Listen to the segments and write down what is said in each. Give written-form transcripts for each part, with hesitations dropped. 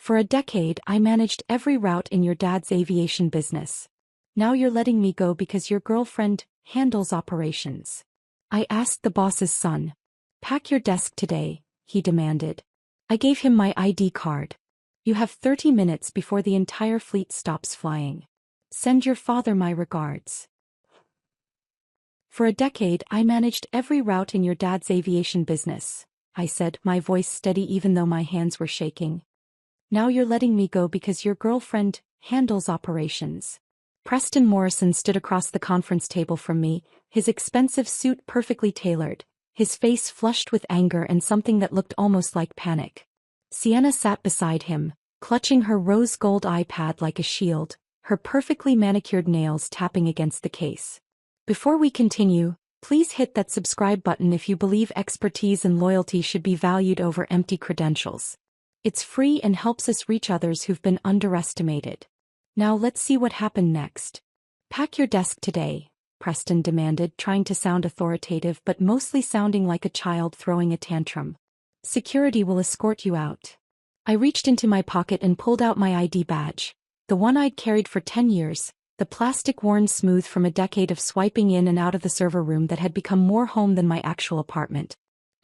For a decade, I managed every route in your dad's aviation business. Now you're letting me go because your girlfriend handles operations. I asked the boss's son. Pack your desk today, he demanded. I gave him my ID card. You have 30 minutes before the entire fleet stops flying. Send your father my regards. For a decade, I managed every route in your dad's aviation business, I said, my voice steady even though my hands were shaking. Now you're letting me go because your girlfriend handles operations. Preston Morrison stood across the conference table from me, his expensive suit perfectly tailored, his face flushed with anger and something that looked almost like panic. Sienna sat beside him, clutching her rose-gold iPad like a shield, her perfectly manicured nails tapping against the case. Before we continue, please hit that subscribe button if you believe expertise and loyalty should be valued over empty credentials. It's free and helps us reach others who've been underestimated. Now let's see what happened next. Pack your desk today, Preston demanded, trying to sound authoritative but mostly sounding like a child throwing a tantrum. Security will escort you out. I reached into my pocket and pulled out my ID badge, the one I'd carried for 10 years, the plastic worn smooth from a decade of swiping in and out of the server room that had become more home than my actual apartment.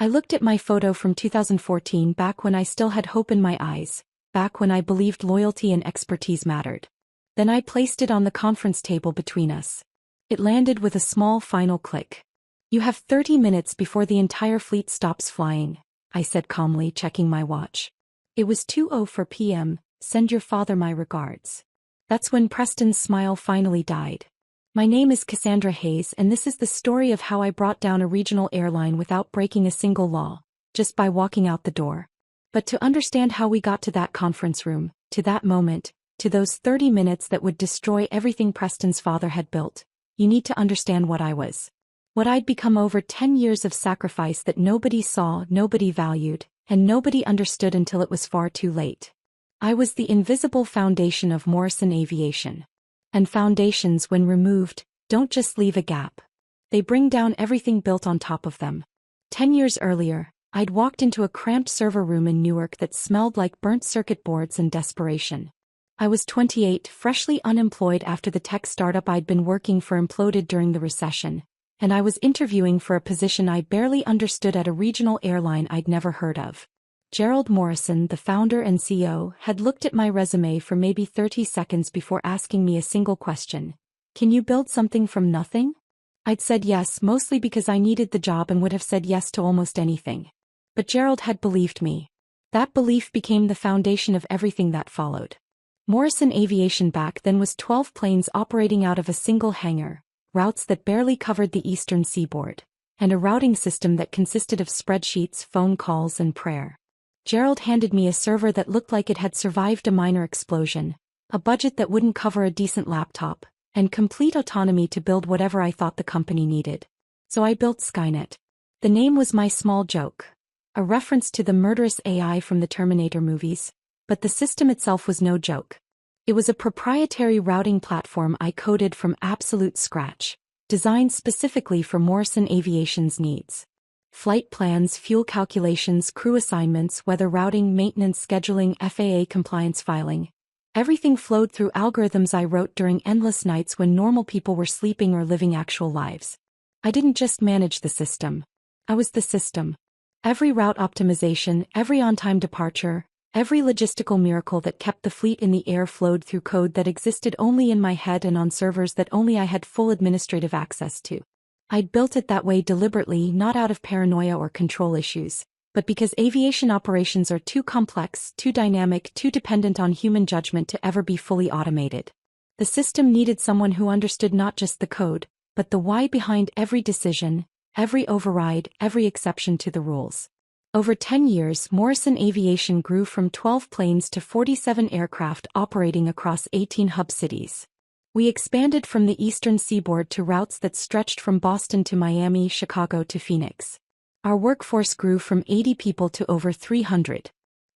I looked at my photo from 2014, back when I still had hope in my eyes, back when I believed loyalty and expertise mattered. Then I placed it on the conference table between us. It landed with a small final click. You have 30 minutes before the entire fleet stops flying, I said calmly, checking my watch. It was 2:04 p.m., send your father my regards. That's when Preston's smile finally died. My name is Cassandra Hayes, and this is the story of how I brought down a regional airline without breaking a single law, just by walking out the door. But to understand how we got to that conference room, to that moment, to those 30 minutes that would destroy everything Preston's father had built, you need to understand what I was. What I'd become over 10 years of sacrifice that nobody saw, nobody valued, and nobody understood until it was far too late. I was the invisible foundation of Morrison Aviation. And foundations, when removed, don't just leave a gap. They bring down everything built on top of them. 10 years earlier, I'd walked into a cramped server room in Newark that smelled like burnt circuit boards and desperation. I was 28, freshly unemployed after the tech startup I'd been working for imploded during the recession, and I was interviewing for a position I barely understood at a regional airline I'd never heard of. Gerald Morrison, the founder and CEO, had looked at my resume for maybe 30 seconds before asking me a single question. Can you build something from nothing? I'd said yes, mostly because I needed the job and would have said yes to almost anything. But Gerald had believed me. That belief became the foundation of everything that followed. Morrison Aviation back then was 12 planes operating out of a single hangar, routes that barely covered the eastern seaboard, and a routing system that consisted of spreadsheets, phone calls, and prayer. Gerald handed me a server that looked like it had survived a minor explosion, a budget that wouldn't cover a decent laptop, and complete autonomy to build whatever I thought the company needed. So I built Skynet. The name was my small joke, a reference to the murderous AI from the Terminator movies, but the system itself was no joke. It was a proprietary routing platform I coded from absolute scratch, designed specifically for Morrison Aviation's needs. Flight plans, fuel calculations, crew assignments, weather routing, maintenance scheduling, FAA compliance filing. Everything flowed through algorithms I wrote during endless nights when normal people were sleeping or living actual lives. I didn't just manage the system. I was the system. Every route optimization, every on-time departure, every logistical miracle that kept the fleet in the air flowed through code that existed only in my head and on servers that only I had full administrative access to. I'd built it that way deliberately, not out of paranoia or control issues, but because aviation operations are too complex, too dynamic, too dependent on human judgment to ever be fully automated. The system needed someone who understood not just the code, but the why behind every decision, every override, every exception to the rules. Over 10 years, Morrison Aviation grew from 12 planes to 47 aircraft operating across 18 hub cities. We expanded from the eastern seaboard to routes that stretched from Boston to Miami, Chicago to Phoenix. Our workforce grew from 80 people to over 300.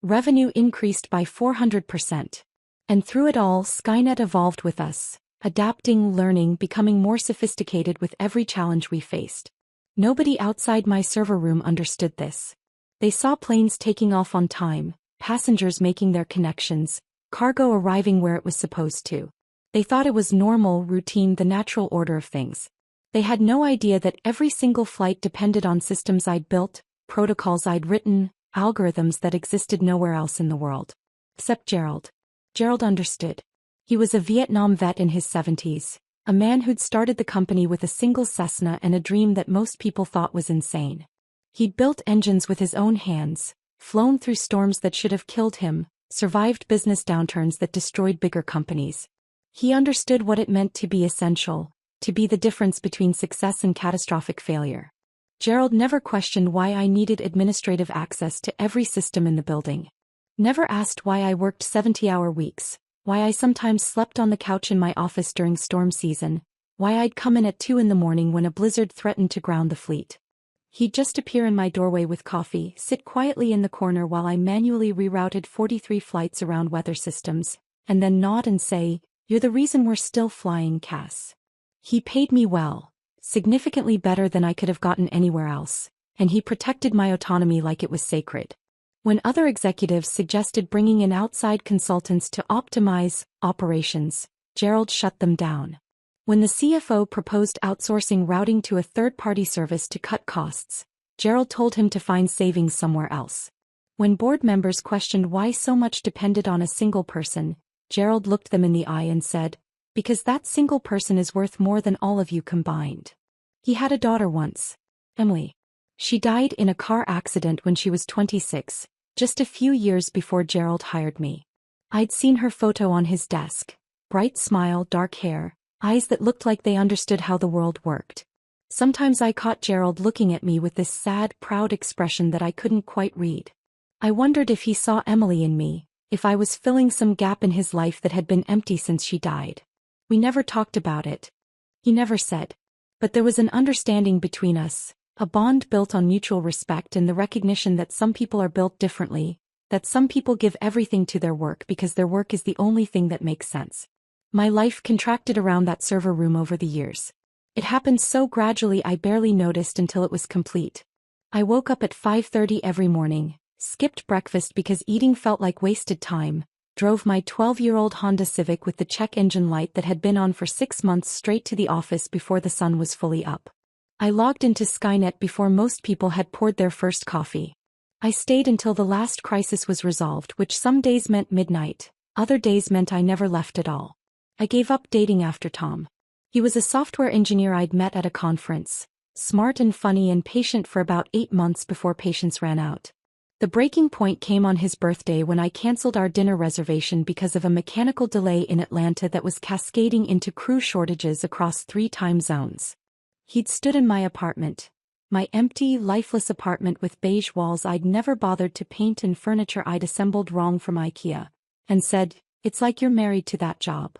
Revenue increased by 400%. And through it all, Skynet evolved with us, adapting, learning, becoming more sophisticated with every challenge we faced. Nobody outside my server room understood this. They saw planes taking off on time, passengers making their connections, cargo arriving where it was supposed to. They thought it was normal, routine, the natural order of things. They had no idea that every single flight depended on systems I'd built, protocols I'd written, algorithms that existed nowhere else in the world. Except Gerald. Gerald understood. He was a Vietnam vet in his 70s, a man who'd started the company with a single Cessna and a dream that most people thought was insane. He'd built engines with his own hands, flown through storms that should have killed him, survived business downturns that destroyed bigger companies. He understood what it meant to be essential, to be the difference between success and catastrophic failure. Gerald never questioned why I needed administrative access to every system in the building. Never asked why I worked 70-hour weeks, why I sometimes slept on the couch in my office during storm season, why I'd come in at 2 in the morning when a blizzard threatened to ground the fleet. He'd just appear in my doorway with coffee, sit quietly in the corner while I manually rerouted 43 flights around weather systems, and then nod and say, "You're the reason we're still flying, Cass." He paid me well, significantly better than I could have gotten anywhere else, and he protected my autonomy like it was sacred. When other executives suggested bringing in outside consultants to optimize operations, Gerald shut them down. When the CFO proposed outsourcing routing to a third-party service to cut costs, Gerald told him to find savings somewhere else. When board members questioned why so much depended on a single person, Gerald looked them in the eye and said, "Because that single person is worth more than all of you combined." He had a daughter once, Emily. She died in a car accident when she was 26, just a few years before Gerald hired me. I'd seen her photo on his desk, bright smile, dark hair, eyes that looked like they understood how the world worked. Sometimes I caught Gerald looking at me with this sad, proud expression that I couldn't quite read. I wondered if he saw Emily in me, if I was filling some gap in his life that had been empty since she died. We never talked about it. He never said. But there was an understanding between us, a bond built on mutual respect and the recognition that some people are built differently, that some people give everything to their work because their work is the only thing that makes sense. My life contracted around that server room over the years. It happened so gradually I barely noticed until it was complete. I woke up at 5:30 every morning, skipped breakfast because eating felt like wasted time, drove my 12-year-old Honda Civic with the check engine light that had been on for 6 months straight to the office before the sun was fully up. I logged into Skynet before most people had poured their first coffee. I stayed until the last crisis was resolved, which some days meant midnight, other days meant I never left at all. I gave up dating after Tom. He was a software engineer I'd met at a conference, smart and funny and patient for about 8 months before patience ran out. The breaking point came on his birthday when I canceled our dinner reservation because of a mechanical delay in Atlanta that was cascading into crew shortages across 3 time zones. He'd stood in my apartment, my empty, lifeless apartment with beige walls I'd never bothered to paint and furniture I'd assembled wrong from IKEA, and said, "It's like you're married to that job."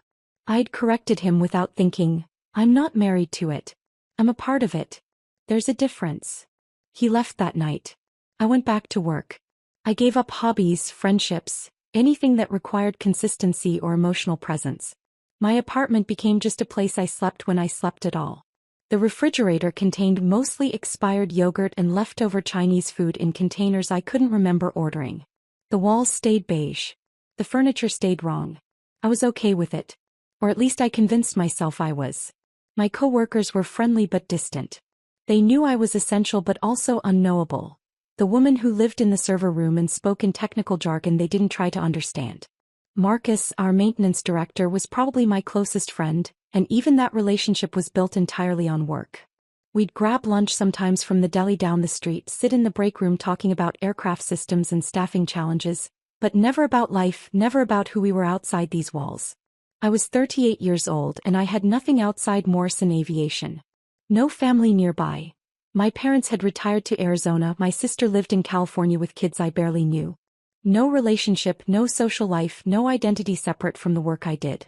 I'd corrected him without thinking, "I'm not married to it. I'm a part of it. There's a difference." He left that night. I went back to work. I gave up hobbies, friendships, anything that required consistency or emotional presence. My apartment became just a place I slept when I slept at all. The refrigerator contained mostly expired yogurt and leftover Chinese food in containers I couldn't remember ordering. The walls stayed beige. The furniture stayed wrong. I was okay with it. Or at least I convinced myself I was. My coworkers were friendly but distant. They knew I was essential but also unknowable. The woman who lived in the server room and spoke in technical jargon they didn't try to understand. Marcus, our maintenance director, was probably my closest friend, and even that relationship was built entirely on work. We'd grab lunch sometimes from the deli down the street, sit in the break room talking about aircraft systems and staffing challenges, but never about life, never about who we were outside these walls. I was 38 years old and I had nothing outside Morrison Aviation. No family nearby. My parents had retired to Arizona, my sister lived in California with kids I barely knew. No relationship, no social life, no identity separate from the work I did.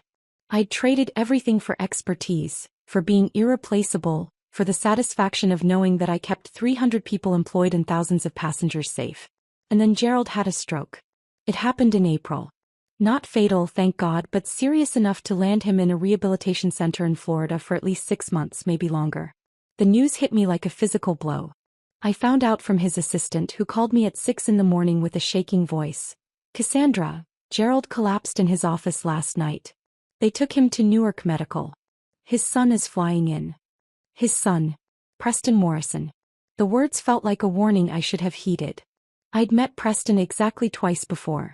I'd traded everything for expertise, for being irreplaceable, for the satisfaction of knowing that I kept 300 people employed and thousands of passengers safe. And then Gerald had a stroke. It happened in April. Not fatal, thank God, but serious enough to land him in a rehabilitation center in Florida for at least 6 months, maybe longer. The news hit me like a physical blow. I found out from his assistant, who called me at 6 in the morning with a shaking voice. Cassandra, Gerald collapsed in his office last night. They took him to Newark Medical. His son is flying in. His son. Preston Morrison. The words felt like a warning I should have heeded. I'd met Preston exactly twice before.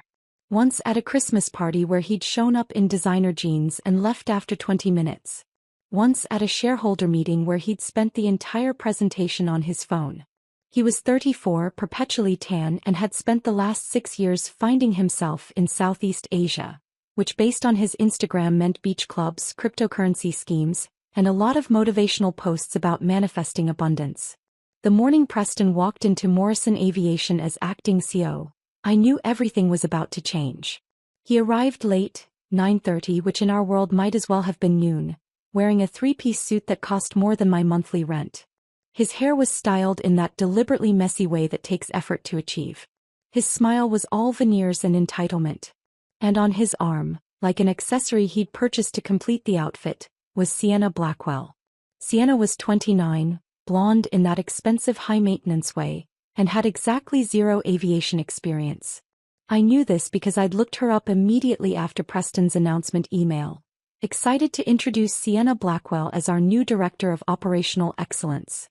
Once at a Christmas party where he'd shown up in designer jeans and left after 20 minutes. Once at a shareholder meeting where he'd spent the entire presentation on his phone. He was 34, perpetually tan, and had spent the last 6 years finding himself in Southeast Asia, which based on his Instagram meant beach clubs, cryptocurrency schemes, and a lot of motivational posts about manifesting abundance. The morning Preston walked into Morrison Aviation as acting CO, I knew everything was about to change. He arrived late, 9:30, which in our world might as well have been noon, wearing a three-piece suit that cost more than my monthly rent. His hair was styled in that deliberately messy way that takes effort to achieve. His smile was all veneers and entitlement. And on his arm, like an accessory he'd purchased to complete the outfit, was Sienna Blackwell. Sienna was 29, blonde in that expensive high-maintenance way, and had exactly zero aviation experience. I knew this because I'd looked her up immediately after Preston's announcement email, excited to introduce Sienna Blackwell as our new Director of Operational Excellence.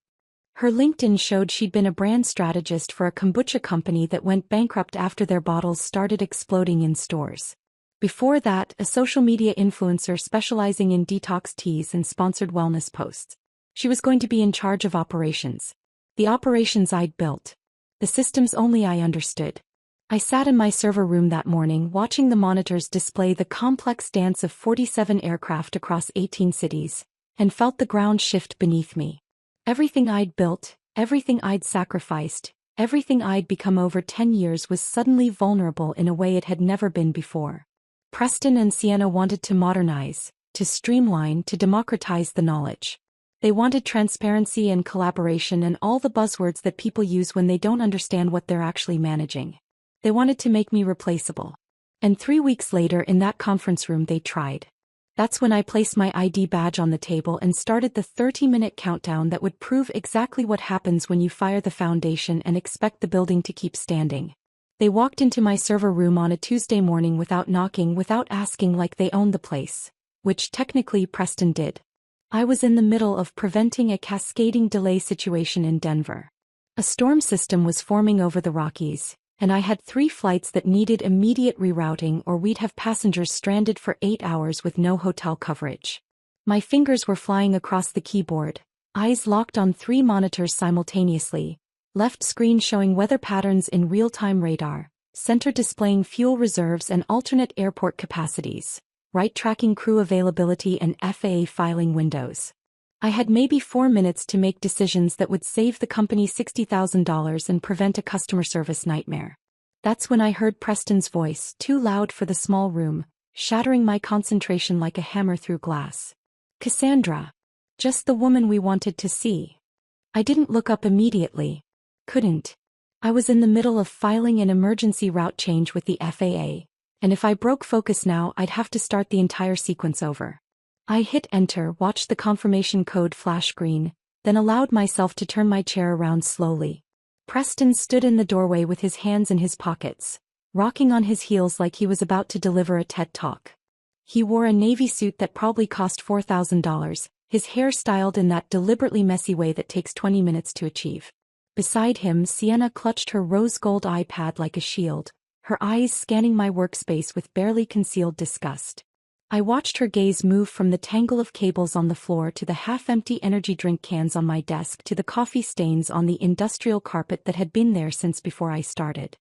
Her LinkedIn showed she'd been a brand strategist for a kombucha company that went bankrupt after their bottles started exploding in stores. Before that, a social media influencer specializing in detox teas and sponsored wellness posts. She was going to be in charge of operations. The operations I'd built. The systems only I understood. I sat in my server room that morning watching the monitors display the complex dance of 47 aircraft across 18 cities, and felt the ground shift beneath me. Everything I'd built, everything I'd sacrificed, everything I'd become over 10 years was suddenly vulnerable in a way it had never been before. Preston and Sienna wanted to modernize, to streamline, to democratize the knowledge. They wanted transparency and collaboration and all the buzzwords that people use when they don't understand what they're actually managing. They wanted to make me replaceable. And 3 weeks later in that conference room they tried. That's when I placed my ID badge on the table and started the 30-minute countdown that would prove exactly what happens when you fire the foundation and expect the building to keep standing. They walked into my server room on a Tuesday morning without knocking, without asking, like they owned the place, which technically Preston did. I was in the middle of preventing a cascading delay situation in Denver. A storm system was forming over the Rockies, and I had 3 flights that needed immediate rerouting or we'd have passengers stranded for 8 hours with no hotel coverage. My fingers were flying across the keyboard, eyes locked on 3 monitors simultaneously, left screen showing weather patterns in real-time radar, center displaying fuel reserves and alternate airport capacities, right tracking crew availability and FAA filing windows. I had maybe 4 minutes to make decisions that would save the company $60,000 and prevent a customer service nightmare. That's when I heard Preston's voice, too loud for the small room, shattering my concentration like a hammer through glass. Cassandra. Just the woman we wanted to see. I didn't look up immediately. Couldn't. I was in the middle of filing an emergency route change with the FAA, and if I broke focus now I'd have to start the entire sequence over. I hit enter, watched the confirmation code flash green, then allowed myself to turn my chair around slowly. Preston stood in the doorway with his hands in his pockets, rocking on his heels like he was about to deliver a TED Talk. He wore a navy suit that probably cost $4,000, his hair styled in that deliberately messy way that takes 20 minutes to achieve. Beside him, Sienna clutched her rose gold iPad like a shield, her eyes scanning my workspace with barely concealed disgust. I watched her gaze move from the tangle of cables on the floor to the half-empty energy drink cans on my desk to the coffee stains on the industrial carpet that had been there since before I started.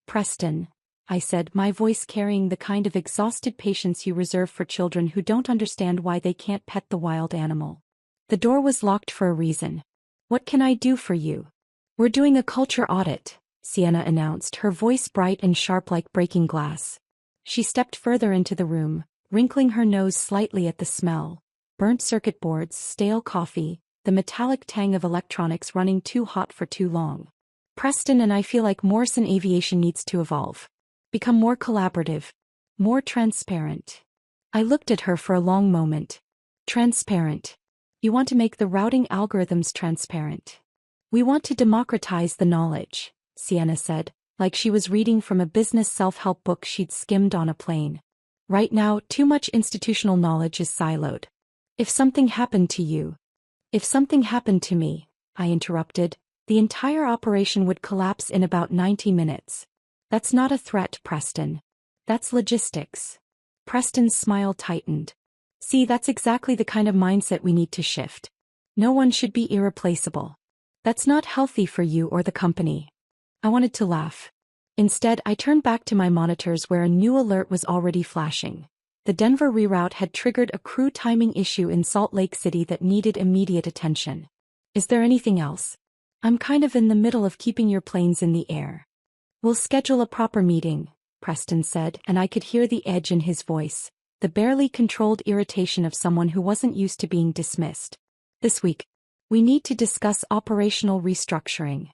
Preston, I said, my voice carrying the kind of exhausted patience you reserve for children who don't understand why they can't pet the wild animal. The door was locked for a reason. What can I do for you? We're doing a culture audit, Sienna announced, her voice bright and sharp like breaking glass. She stepped further into the room, wrinkling her nose slightly at the smell. Burnt circuit boards, stale coffee, the metallic tang of electronics running too hot for too long. Preston and I feel like Morrison Aviation needs to evolve. Become more collaborative. More transparent. I looked at her for a long moment. Transparent. You want to make the routing algorithms transparent. We want to democratize the knowledge, Sienna said, like she was reading from a business self-help book she'd skimmed on a plane. Right now, too much institutional knowledge is siloed. If something happened to you. If something happened to me, I interrupted, the entire operation would collapse in about 90 minutes. That's not a threat, Preston. That's logistics. Preston's smile tightened. See, that's exactly the kind of mindset we need to shift. No one should be irreplaceable. That's not healthy for you or the company. I wanted to laugh. Instead, I turned back to my monitors where a new alert was already flashing. The Denver reroute had triggered a crew timing issue in Salt Lake City that needed immediate attention. Is there anything else? I'm kind of in the middle of keeping your planes in the air. We'll schedule a proper meeting, Preston said, and I could hear the edge in his voice, the barely controlled irritation of someone who wasn't used to being dismissed. This week, we need to discuss operational restructuring.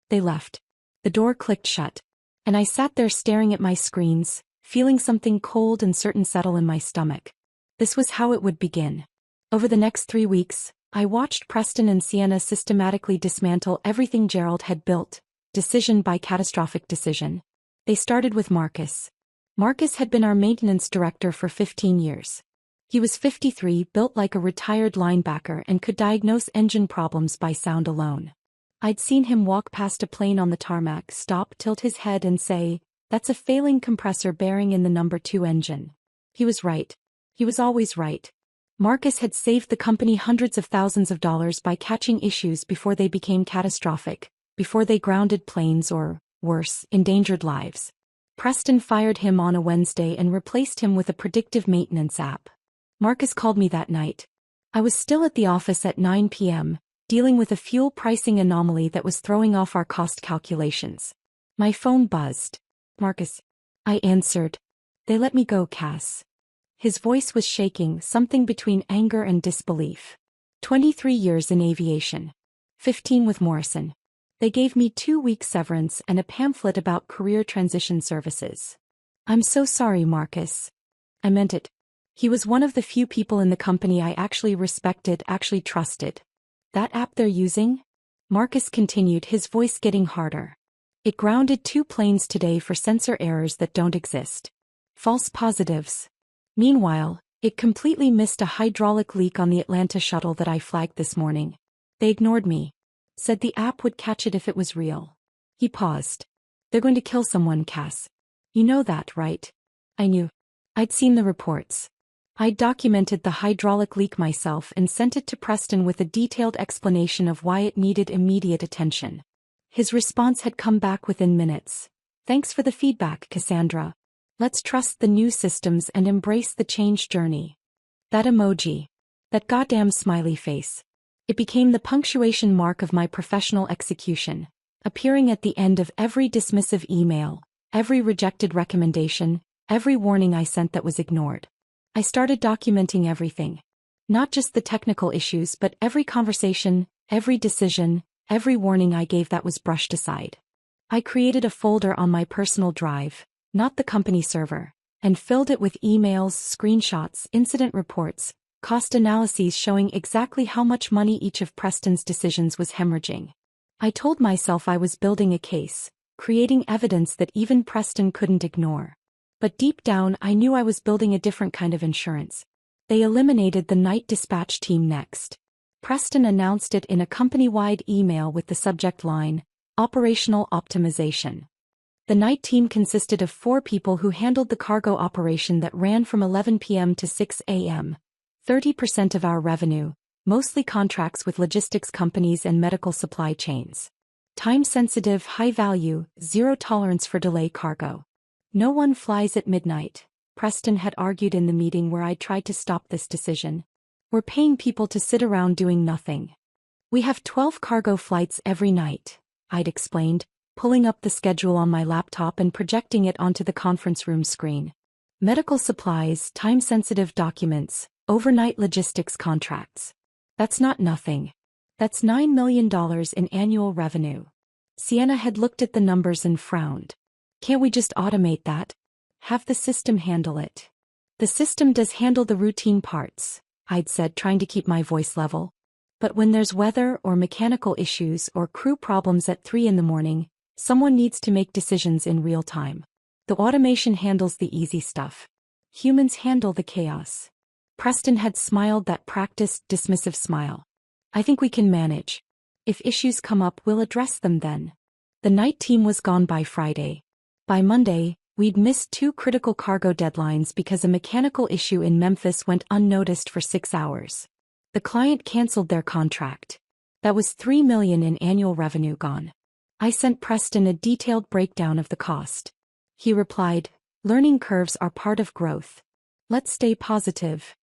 They left. The door clicked shut, and I sat there staring at my screens, feeling something cold and certain settle in my stomach. This was how it would begin. Over the next 3 weeks, I watched Preston and Sienna systematically dismantle everything Gerald had built, decision by catastrophic decision. They started with Marcus. Marcus had been our maintenance director for 15 years. He was 53, built like a retired linebacker, and could diagnose engine problems by sound alone. I'd seen him walk past a plane on the tarmac, stop, tilt his head and say, "That's a failing compressor bearing in the number 2 engine." He was right. He was always right. Marcus had saved the company hundreds of thousands of dollars by catching issues before they became catastrophic, before they grounded planes or, worse, endangered lives. Preston fired him on a Wednesday and replaced him with a predictive maintenance app. Marcus called me that night. I was still at the office at 9 p.m., dealing with a fuel pricing anomaly that was throwing off our cost calculations. My phone buzzed. "Marcus." I answered. "They let me go, Cass." His voice was shaking, something between anger and disbelief. 23 years in aviation. 15 with Morrison. They gave me 2-week severance and a pamphlet about career transition services. "I'm so sorry, Marcus." I meant it. He was one of the few people in the company I actually respected, actually trusted. "That app they're using?" Marcus continued, his voice getting harder. "It grounded 2 planes today for sensor errors that don't exist. False positives. Meanwhile, it completely missed a hydraulic leak on the Atlanta shuttle that I flagged this morning. They ignored me. Said the app would catch it if it was real." He paused. "They're going to kill someone, Cass. You know that, right?" I knew. I'd seen the reports. I'd documented the hydraulic leak myself and sent it to Preston with a detailed explanation of why it needed immediate attention. His response had come back within minutes. "Thanks for the feedback, Cassandra. Let's trust the new systems and embrace the change journey." That emoji. That goddamn smiley face. It became the punctuation mark of my professional execution, appearing at the end of every dismissive email, every rejected recommendation, every warning I sent that was ignored. I started documenting everything. Not just the technical issues, but every conversation, every decision, every warning I gave that was brushed aside. I created a folder on my personal drive, not the company server, and filled it with emails, screenshots, incident reports, cost analyses showing exactly how much money each of Preston's decisions was hemorrhaging. I told myself I was building a case, creating evidence that even Preston couldn't ignore. But deep down I knew I was building a different kind of insurance. They eliminated the night dispatch team next. Preston announced it in a company-wide email with the subject line, "Operational Optimization." The night team consisted of 4 people who handled the cargo operation that ran from 11 p.m. to 6 a.m. 30% of our revenue, mostly contracts with logistics companies and medical supply chains. Time-sensitive, high-value, zero-tolerance for delay cargo. "No one flies at midnight," Preston had argued in the meeting where I tried to stop this decision. "We're paying people to sit around doing nothing. We have 12 cargo flights every night," I'd explained, pulling up the schedule on my laptop and projecting it onto the conference room screen. Medical supplies, time-sensitive documents, overnight logistics contracts. That's not nothing. That's $9 million in annual revenue. Sienna had looked at the numbers and frowned. "Can't we just automate that? Have the system handle it?" "The system does handle the routine parts," I'd said, trying to keep my voice level. "But when there's weather or mechanical issues or crew problems at 3 in the morning, Someone needs to make decisions in real time. The automation handles the easy stuff. Humans handle the chaos. Preston had smiled that practiced, dismissive smile. I think we can manage. If issues come up, we'll address them then. The night team was gone by Friday. By Monday, we'd missed 2 critical cargo deadlines because a mechanical issue in Memphis went unnoticed for 6 hours. The client canceled their contract. That was $3 million in annual revenue gone. I sent Preston a detailed breakdown of the cost. He replied, "Learning curves are part of growth. Let's stay positive."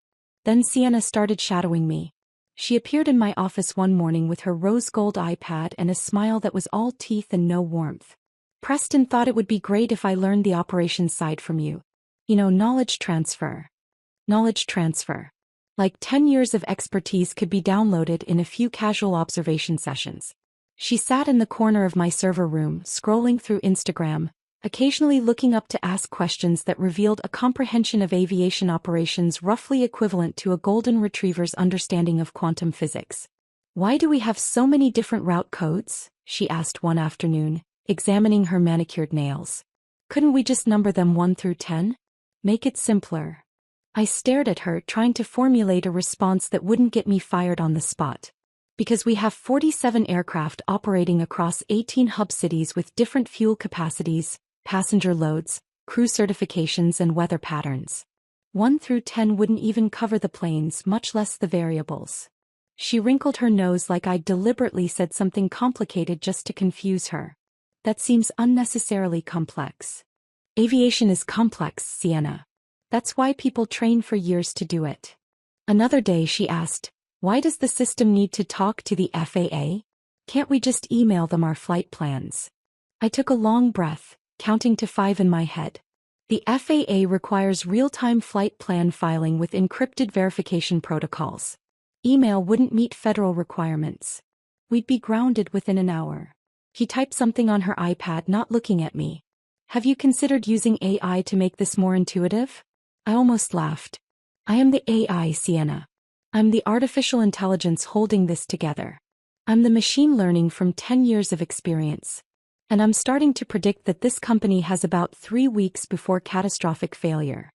Then Sienna started shadowing me. She appeared in my office one morning with her rose gold iPad and a smile that was all teeth and no warmth. "Preston thought it would be great if I learned the operations side from you. Knowledge transfer. Knowledge transfer. Like 10 years of expertise could be downloaded in a few casual observation sessions." She sat in the corner of my server room, scrolling through Instagram, occasionally looking up to ask questions that revealed a comprehension of aviation operations roughly equivalent to a golden retriever's understanding of quantum physics. "Why do we have so many different route codes?" she asked one afternoon, examining her manicured nails. "Couldn't we just number them 1 through 10? Make it simpler." I stared at her, trying to formulate a response that wouldn't get me fired on the spot. "Because we have 47 aircraft operating across 18 hub cities with different fuel capacities, passenger loads, crew certifications and weather patterns. 1 through 10 wouldn't even cover the planes, much less the variables." She wrinkled her nose like I'd deliberately said something complicated just to confuse her. "That seems unnecessarily complex." "Aviation is complex, Sienna. That's why people train for years to do it." Another day she asked, "Why does the system need to talk to the FAA? Can't we just email them our flight plans?" I took a long breath, counting to 5 in my head. The FAA requires real-time flight plan filing with encrypted verification protocols. Email wouldn't meet federal requirements. We'd be grounded within an hour. He typed something on her iPad, not looking at me. "Have you considered using AI to make this more intuitive?" I almost laughed. "I am the AI, Sienna. I'm the artificial intelligence holding this together. I'm the machine learning from 10 years of experience. And I'm starting to predict that this company has about 3 weeks before catastrophic failure."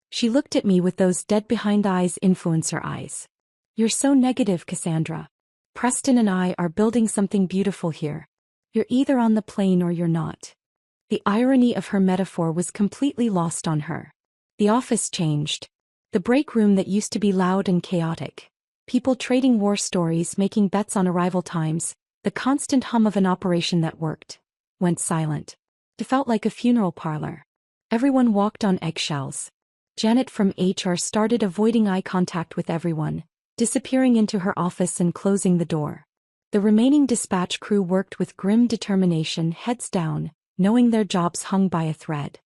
She looked at me with those dead-behind-eyes influencer eyes. "You're so negative, Cassandra. Preston and I are building something beautiful here. You're either on the plane or you're not." The irony of her metaphor was completely lost on her. The office changed. The break room that used to be loud and chaotic. People trading war stories, making bets on arrival times, the constant hum of an operation that worked, went silent. It felt like a funeral parlor. Everyone walked on eggshells. Janet from HR started avoiding eye contact with everyone, disappearing into her office and closing the door. The remaining dispatch crew worked with grim determination, heads down, knowing their jobs hung by a thread.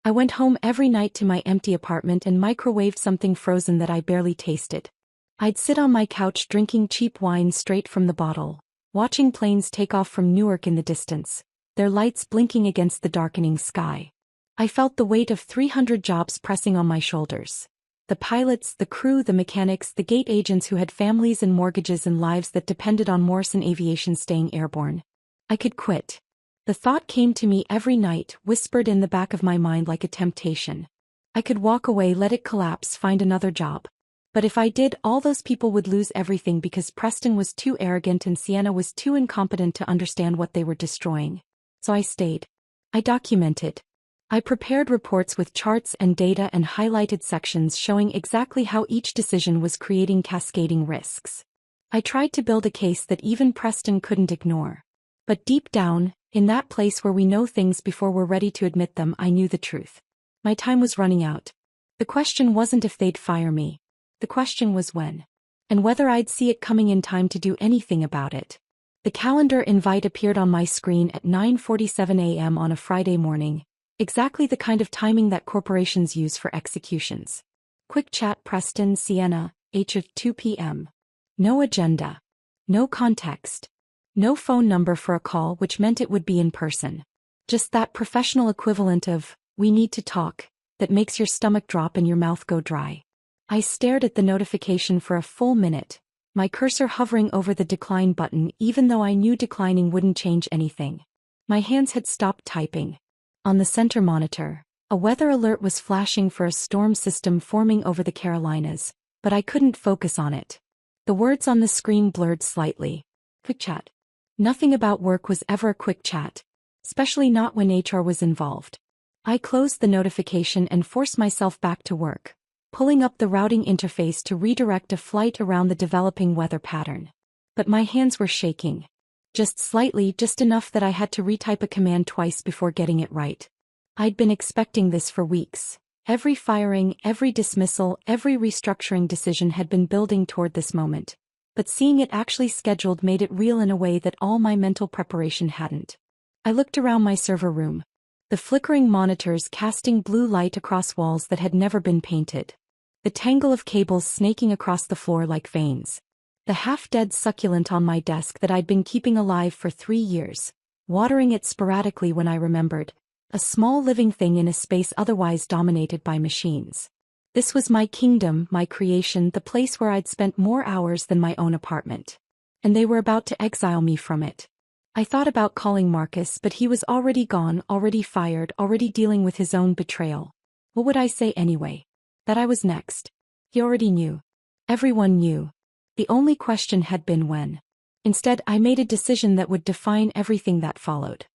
I went home every night to my empty apartment and microwaved something frozen that I barely tasted. I'd sit on my couch drinking cheap wine straight from the bottle, watching planes take off from Newark in the distance, their lights blinking against the darkening sky. I felt the weight of 300 jobs pressing on my shoulders. The pilots, the crew, the mechanics, the gate agents who had families and mortgages and lives that depended on Morrison Aviation staying airborne. I could quit. The thought came to me every night, whispered in the back of my mind like a temptation. I could walk away, let it collapse, find another job. But if I did, all those people would lose everything because Preston was too arrogant and Sienna was too incompetent to understand what they were destroying. So I stayed. I documented. I prepared reports with charts and data and highlighted sections showing exactly how each decision was creating cascading risks. I tried to build a case that even Preston couldn't ignore. But deep down, in that place where we know things before we're ready to admit them, I knew the truth. My time was running out. The question wasn't if they'd fire me. The question was when. And whether I'd see it coming in time to do anything about it. The calendar invite appeared on my screen at 9:47 a.m. on a Friday morning, exactly the kind of timing that corporations use for executions. Quick chat, Preston, Sienna, H at 2 p.m. No agenda. No context. No phone number for a call, which meant it would be in person. Just that professional equivalent of, "we need to talk," that makes your stomach drop and your mouth go dry. I stared at the notification for a full minute, my cursor hovering over the decline button even though I knew declining wouldn't change anything. My hands had stopped typing. On the center monitor, a weather alert was flashing for a storm system forming over the Carolinas, but I couldn't focus on it. The words on the screen blurred slightly. Quick chat. Nothing about work was ever a quick chat, especially not when HR was involved. I closed the notification and forced myself back to work, pulling up the routing interface to redirect a flight around the developing weather pattern. But my hands were shaking. Just slightly, just enough that I had to retype a command twice before getting it right. I'd been expecting this for weeks. Every firing, every dismissal, every restructuring decision had been building toward this moment. But seeing it actually scheduled made it real in a way that all my mental preparation hadn't. I looked around my server room. The flickering monitors casting blue light across walls that had never been painted. The tangle of cables snaking across the floor like veins. The half-dead succulent on my desk that I'd been keeping alive for 3 years, watering it sporadically when I remembered. A small living thing in a space otherwise dominated by machines. This was my kingdom, my creation, the place where I'd spent more hours than my own apartment. And they were about to exile me from it. I thought about calling Marcus, but he was already gone, already fired, already dealing with his own betrayal. What would I say anyway? That I was next. He already knew. Everyone knew. The only question had been when. Instead, I made a decision that would define everything that followed.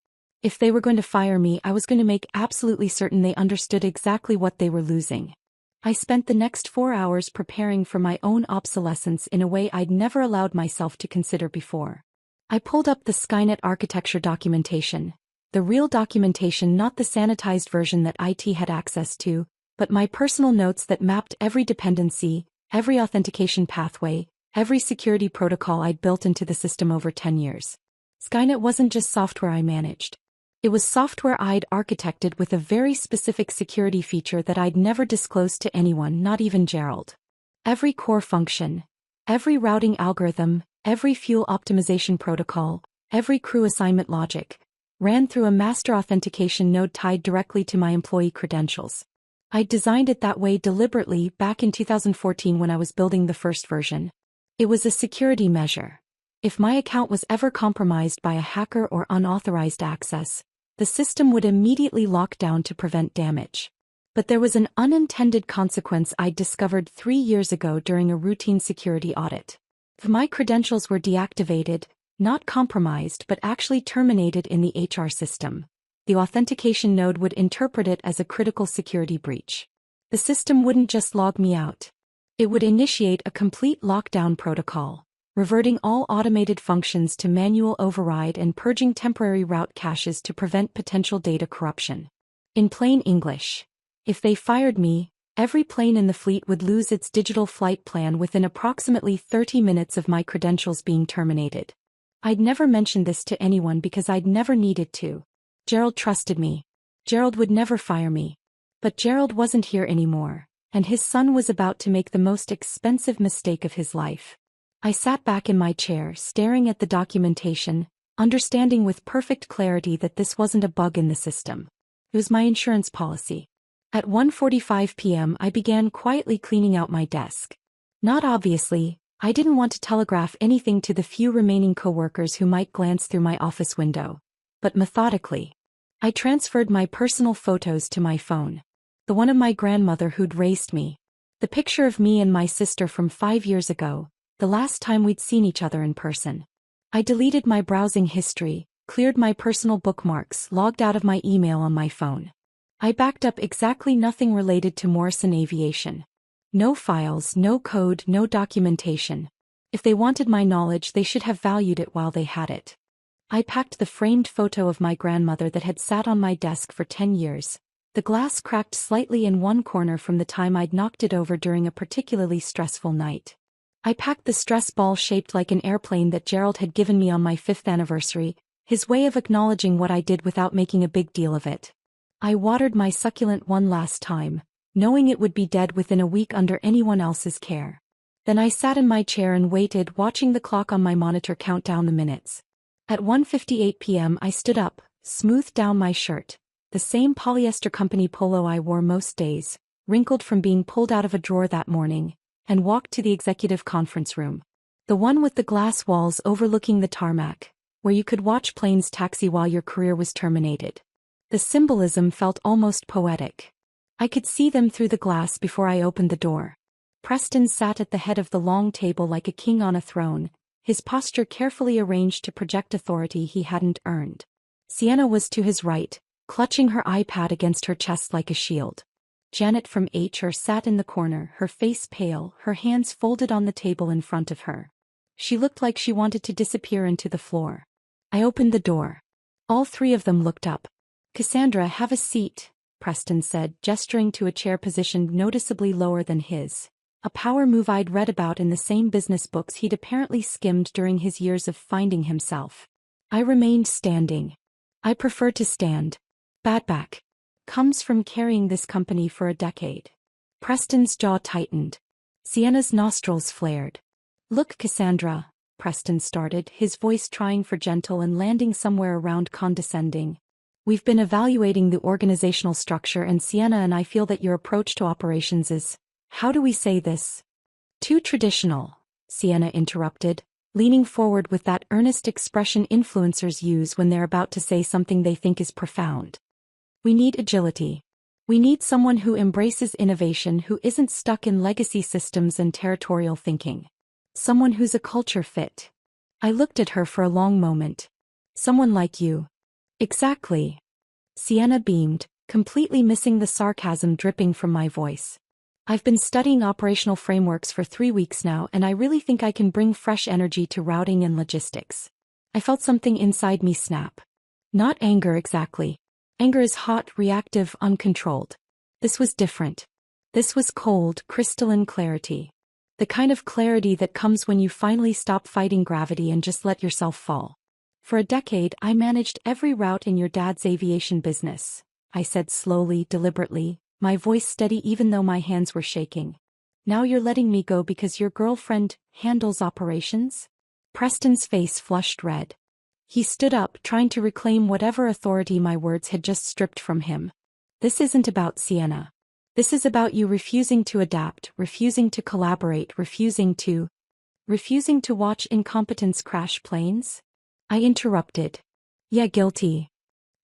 If they were going to fire me, I was going to make absolutely certain they understood exactly what they were losing. I spent the next 4 hours preparing for my own obsolescence in a way I'd never allowed myself to consider before. I pulled up the Skynet architecture documentation, the real documentation, not the sanitized version that IT had access to, but my personal notes that mapped every dependency, every authentication pathway, every security protocol I'd built into the system over 10 years. Skynet wasn't just software I managed. It was software I'd architected with a very specific security feature that I'd never disclosed to anyone, not even Gerald. Every core function, every routing algorithm, every fuel optimization protocol, every crew assignment logic, ran through a master authentication node tied directly to my employee credentials. I'd designed it that way deliberately back in 2014 when I was building the first version. It was a security measure. If my account was ever compromised by a hacker or unauthorized access, the system would immediately lock down to prevent damage. But there was an unintended consequence I'd discovered 3 years ago during a routine security audit. If my credentials were deactivated, not compromised but actually terminated in the HR system, the authentication node would interpret it as a critical security breach. The system wouldn't just log me out. It would initiate a complete lockdown protocol, reverting all automated functions to manual override and purging temporary route caches to prevent potential data corruption. In plain English, if they fired me, every plane in the fleet would lose its digital flight plan within approximately 30 minutes of my credentials being terminated. I'd never mentioned this to anyone because I'd never needed to. Gerald trusted me. Gerald would never fire me. But Gerald wasn't here anymore, and his son was about to make the most expensive mistake of his life. I sat back in my chair, staring at the documentation, understanding with perfect clarity that this wasn't a bug in the system. It was my insurance policy. At 1:45 p.m. I began quietly cleaning out my desk. Not obviously, I didn't want to telegraph anything to the few remaining coworkers who might glance through my office window. But methodically, I transferred my personal photos to my phone. The one of my grandmother who'd raised me. The picture of me and my sister from 5 years ago, the last time we'd seen each other in person. I deleted my browsing history, cleared my personal bookmarks, logged out of my email on my phone. I backed up exactly nothing related to Morrison Aviation. No files, no code, no documentation. If they wanted my knowledge, they should have valued it while they had it. I packed the framed photo of my grandmother that had sat on my desk for 10 years. The glass cracked slightly in one corner from the time I'd knocked it over during a particularly stressful night. I packed the stress ball shaped like an airplane that Gerald had given me on my 5th anniversary, his way of acknowledging what I did without making a big deal of it. I watered my succulent one last time, knowing it would be dead within a week under anyone else's care. Then I sat in my chair and waited, watching the clock on my monitor count down the minutes. At 1:58 p.m. I stood up, smoothed down my shirt, the same polyester company polo I wore most days, wrinkled from being pulled out of a drawer that morning, and walked to the executive conference room. The one with the glass walls overlooking the tarmac, where you could watch planes taxi while your career was terminated. The symbolism felt almost poetic. I could see them through the glass before I opened the door. Preston sat at the head of the long table like a king on a throne, his posture carefully arranged to project authority he hadn't earned. Sienna was to his right, clutching her iPad against her chest like a shield. Janet from HR sat in the corner, her face pale, her hands folded on the table in front of her. She looked like she wanted to disappear into the floor. I opened the door. All three of them looked up. "Cassandra, have a seat," Preston said, gesturing to a chair positioned noticeably lower than his. A power move I'd read about in the same business books he'd apparently skimmed during his years of finding himself. I remained standing. I prefer to stand. Bad back. Comes from carrying this company for a decade. Preston's jaw tightened. Sienna's nostrils flared. "Look, Cassandra," Preston started, his voice trying for gentle and landing somewhere around condescending. "We've been evaluating the organizational structure, and Sienna and I feel that your approach to operations is, how do we say this? Too traditional," Sienna interrupted, leaning forward with that earnest expression influencers use when they're about to say something they think is profound. "We need agility. We need someone who embraces innovation, who isn't stuck in legacy systems and territorial thinking. Someone who's a culture fit." I looked at her for a long moment. "Someone like you." "Exactly." Sienna beamed, completely missing the sarcasm dripping from my voice. "I've been studying operational frameworks for 3 weeks now, and I really think I can bring fresh energy to routing and logistics." I felt something inside me snap. Not anger exactly. Anger is hot, reactive, uncontrolled. This was different. This was cold, crystalline clarity. The kind of clarity that comes when you finally stop fighting gravity and just let yourself fall. "For a decade, I managed every route in your dad's aviation business," I said slowly, deliberately, my voice steady even though my hands were shaking. "Now you're letting me go because your girlfriend handles operations?" Preston's face flushed red. He stood up, trying to reclaim whatever authority my words had just stripped from him. "This isn't about Sienna. This is about you refusing to adapt, refusing to collaborate, refusing to watch incompetence crash planes?" I interrupted. "Yeah, guilty."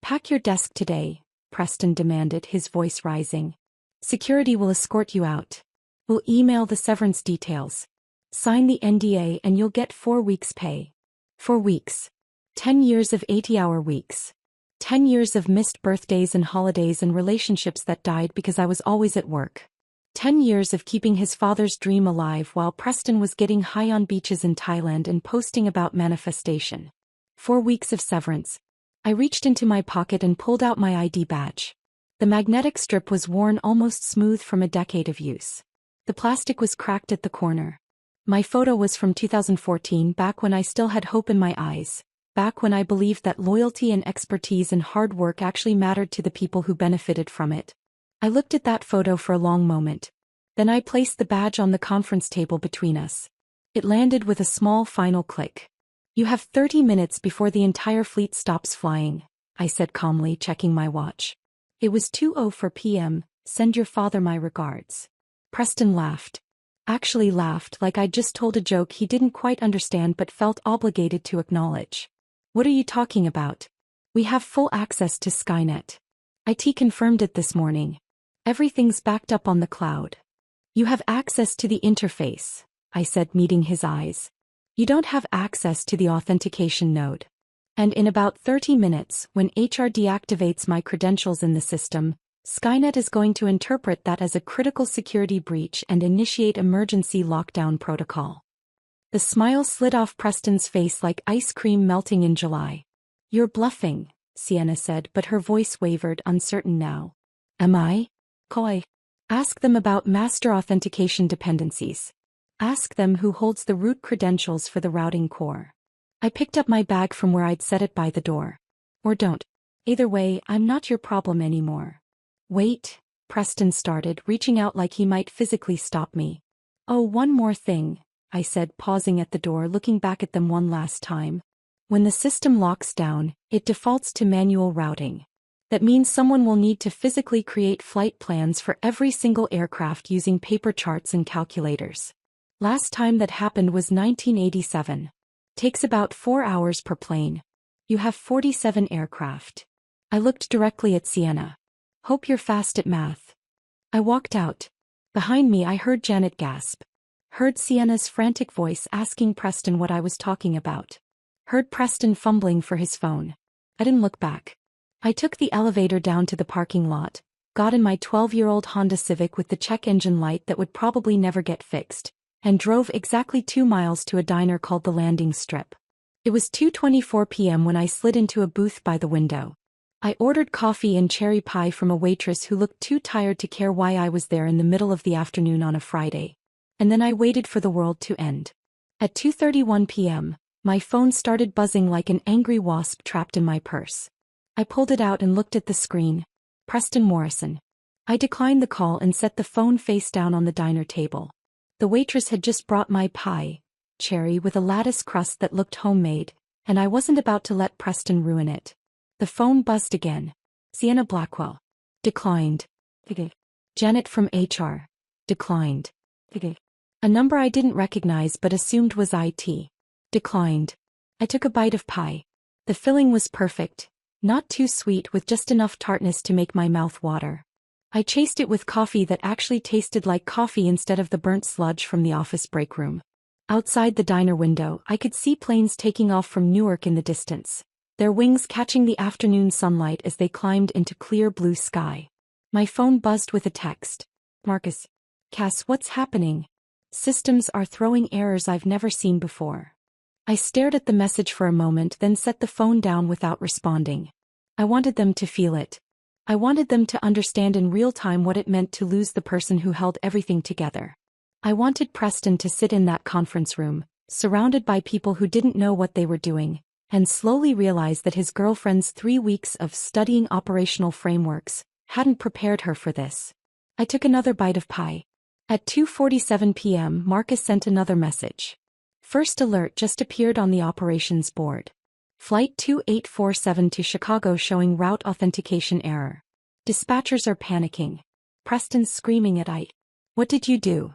"Pack your desk today," Preston demanded, his voice rising. "Security will escort you out. We'll email the severance details. Sign the NDA and you'll get 4 weeks' pay." 4 weeks. 10 years of 80-hour weeks. 10 years of missed birthdays and holidays and relationships that died because I was always at work. 10 years of keeping his father's dream alive while Preston was getting high on beaches in Thailand and posting about manifestation. 4 weeks of severance. I reached into my pocket and pulled out my ID badge. The magnetic strip was worn almost smooth from a decade of use. The plastic was cracked at the corner. My photo was from 2014, back when I still had hope in my eyes. Back when I believed that loyalty and expertise and hard work actually mattered to the people who benefited from it. I looked at that photo for a long moment. Then I placed the badge on the conference table between us. It landed with a small final click. "You have 30 minutes before the entire fleet stops flying," I said calmly, checking my watch. It was 2:04 p.m., "Send your father my regards." Preston laughed. Actually laughed like I'd just told a joke he didn't quite understand but felt obligated to acknowledge. "What are you talking about? We have full access to Skynet. IT confirmed it this morning. Everything's backed up on the cloud." "You have access to the interface," I said, meeting his eyes. "You don't have access to the authentication node. And in about 30 minutes, when HR deactivates my credentials in the system, Skynet is going to interpret that as a critical security breach and initiate emergency lockdown protocol." The smile slid off Preston's face like ice cream melting in July. "You're bluffing," Sienna said, but her voice wavered, uncertain now. "Am I?" "Coy. Ask them about master authentication dependencies. Ask them who holds the root credentials for the routing core." I picked up my bag from where I'd set it by the door. "Or don't. Either way, I'm not your problem anymore." "Wait," Preston started, reaching out like he might physically stop me. "Oh, one more thing," I said, pausing at the door, looking back at them one last time. "When the system locks down, it defaults to manual routing. That means someone will need to physically create flight plans for every single aircraft using paper charts and calculators. Last time that happened was 1987. Takes about 4 hours per plane. You have 47 aircraft. I looked directly at Sienna. Hope you're fast at math. I walked out. Behind me I heard Janet gasp. Heard Sienna's frantic voice asking Preston what I was talking about. Heard Preston fumbling for his phone. I didn't look back. I took the elevator down to the parking lot, got in my 12-year-old Honda Civic with the check engine light that would probably never get fixed, and drove exactly 2 miles to a diner called the Landing Strip. It was 2:24 p.m. when I slid into a booth by the window. I ordered coffee and cherry pie from a waitress who looked too tired to care why I was there in the middle of the afternoon on a Friday. And then I waited for the world to end. At 2:31 p.m., my phone started buzzing like an angry wasp trapped in my purse. I pulled it out and looked at the screen. Preston Morrison. I declined the call and set the phone face down on the diner table. The waitress had just brought my pie, cherry with a lattice crust that looked homemade, and I wasn't about to let Preston ruin it. The phone buzzed again. Sienna Blackwell. Declined. Janet from HR. Declined. A number I didn't recognize but assumed was IT. Declined. I took a bite of pie. The filling was perfect, not too sweet with just enough tartness to make my mouth water. I chased it with coffee that actually tasted like coffee instead of the burnt sludge from the office break room. Outside the diner window, I could see planes taking off from Newark in the distance, their wings catching the afternoon sunlight as they climbed into clear blue sky. My phone buzzed with a text. Marcus. Cass, what's happening? Systems are throwing errors I've never seen before. I stared at the message for a moment, then set the phone down without responding. I wanted them to feel it. I wanted them to understand in real time what it meant to lose the person who held everything together. I wanted Preston to sit in that conference room, surrounded by people who didn't know what they were doing, and slowly realize that his girlfriend's 3 weeks of studying operational frameworks hadn't prepared her for this. I took another bite of pie. At 2:47 p.m., Marcus sent another message. First alert just appeared on the operations board. Flight 2847 to Chicago showing route authentication error. Dispatchers are panicking. Preston's screaming at I. What did you do?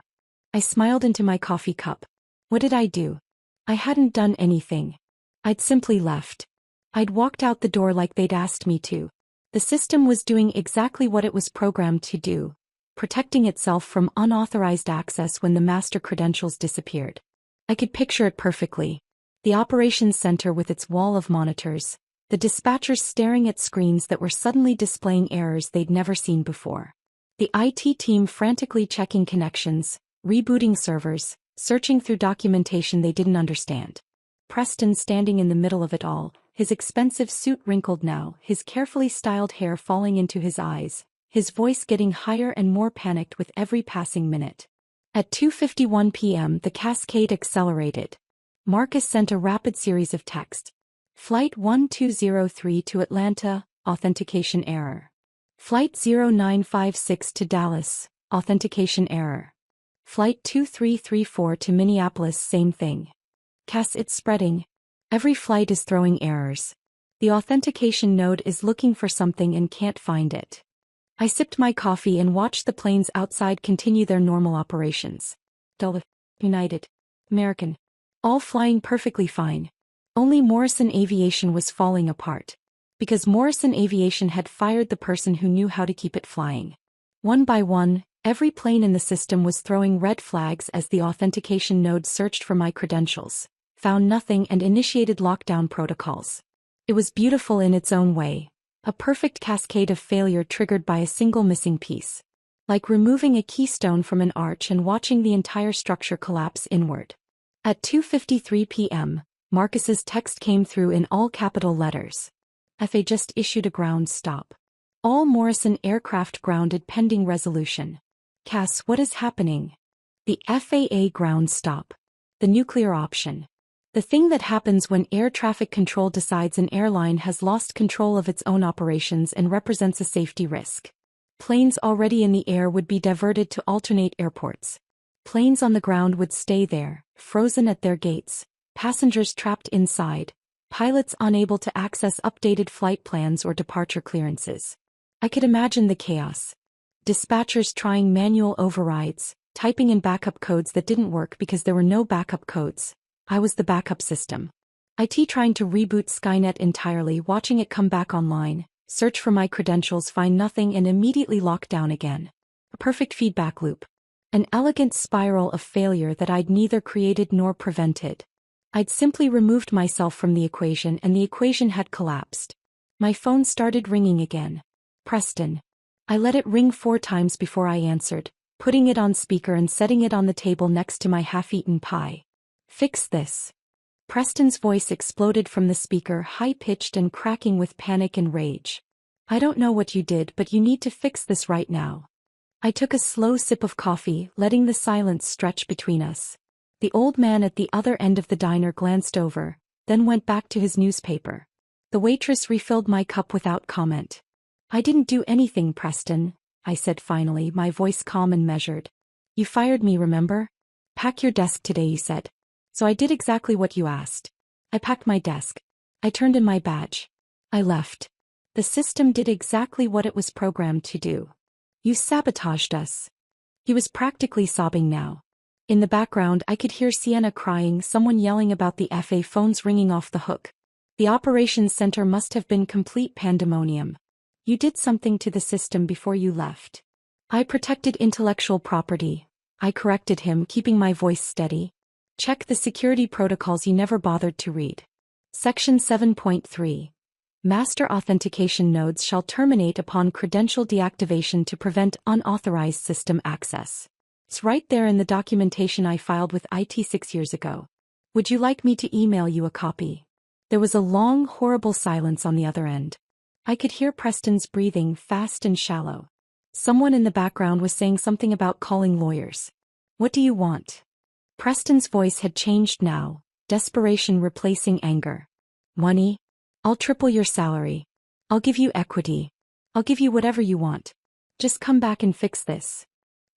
I smiled into my coffee cup. What did I do? I hadn't done anything. I'd simply left. I'd walked out the door like they'd asked me to. The system was doing exactly what it was programmed to do, protecting itself from unauthorized access when the master credentials disappeared. I could picture it perfectly. The operations center with its wall of monitors, the dispatchers staring at screens that were suddenly displaying errors they'd never seen before. The IT team frantically checking connections, rebooting servers, searching through documentation they didn't understand. Preston standing in the middle of it all, his expensive suit wrinkled now, his carefully styled hair falling into his eyes, his voice getting higher and more panicked with every passing minute. At 2:51 p.m. the cascade accelerated. Marcus sent a rapid series of texts. Flight 1203 to Atlanta, authentication error. Flight 0956 to Dallas, authentication error. Flight 2334 to Minneapolis, same thing. Cass, it's spreading. Every flight is throwing errors. The authentication node is looking for something and can't find it. I sipped my coffee and watched the planes outside continue their normal operations. Delta, United, American, all flying perfectly fine. Only Morrison Aviation was falling apart. Because Morrison Aviation had fired the person who knew how to keep it flying. One by one, every plane in the system was throwing red flags as the authentication node searched for my credentials, found nothing and initiated lockdown protocols. It was beautiful in its own way. A perfect cascade of failure triggered by a single missing piece. Like removing a keystone from an arch and watching the entire structure collapse inward. At 2:53 p.m., Marcus's text came through in all capital letters. FAA just issued a ground stop. All Morrison aircraft grounded pending resolution. Cass, what is happening? The FAA ground stop. The nuclear option. The thing that happens when air traffic control decides an airline has lost control of its own operations and represents a safety risk. Planes already in the air would be diverted to alternate airports. Planes on the ground would stay there, frozen at their gates, passengers trapped inside, pilots unable to access updated flight plans or departure clearances. I could imagine the chaos. Dispatchers trying manual overrides, typing in backup codes that didn't work because there were no backup codes. I was the backup system. IT trying to reboot Skynet entirely, watching it come back online, search for my credentials, find nothing, and immediately lock down again. A perfect feedback loop. An elegant spiral of failure that I'd neither created nor prevented. I'd simply removed myself from the equation and the equation had collapsed. My phone started ringing again. Preston. I let it ring 4 times before I answered, putting it on speaker and setting it on the table next to my half-eaten pie. Fix this. Preston's voice exploded from the speaker, high-pitched and cracking with panic and rage. I don't know what you did, but you need to fix this right now. I took a slow sip of coffee, letting the silence stretch between us. The old man at the other end of the diner glanced over, then went back to his newspaper. The waitress refilled my cup without comment. I didn't do anything, Preston, I said finally, my voice calm and measured. You fired me, remember? Pack your desk today, you said. So I did exactly what you asked. I packed my desk. I turned in my badge. I left. The system did exactly what it was programmed to do. You sabotaged us. He was practically sobbing now. In the background I could hear Sienna crying, someone yelling about the FA phones ringing off the hook. The operations center must have been complete pandemonium. You did something to the system before you left. I protected intellectual property. I corrected him, keeping my voice steady. Check the security protocols you never bothered to read. Section 7.3. Master authentication nodes shall terminate upon credential deactivation to prevent unauthorized system access. It's right there in the documentation I filed with IT 6 years ago. Would you like me to email you a copy? There was a long, horrible silence on the other end. I could hear Preston's breathing, fast and shallow. Someone in the background was saying something about calling lawyers. What do you want? Preston's voice had changed now, desperation replacing anger. Money? I'll triple your salary. I'll give you equity. I'll give you whatever you want. Just come back and fix this.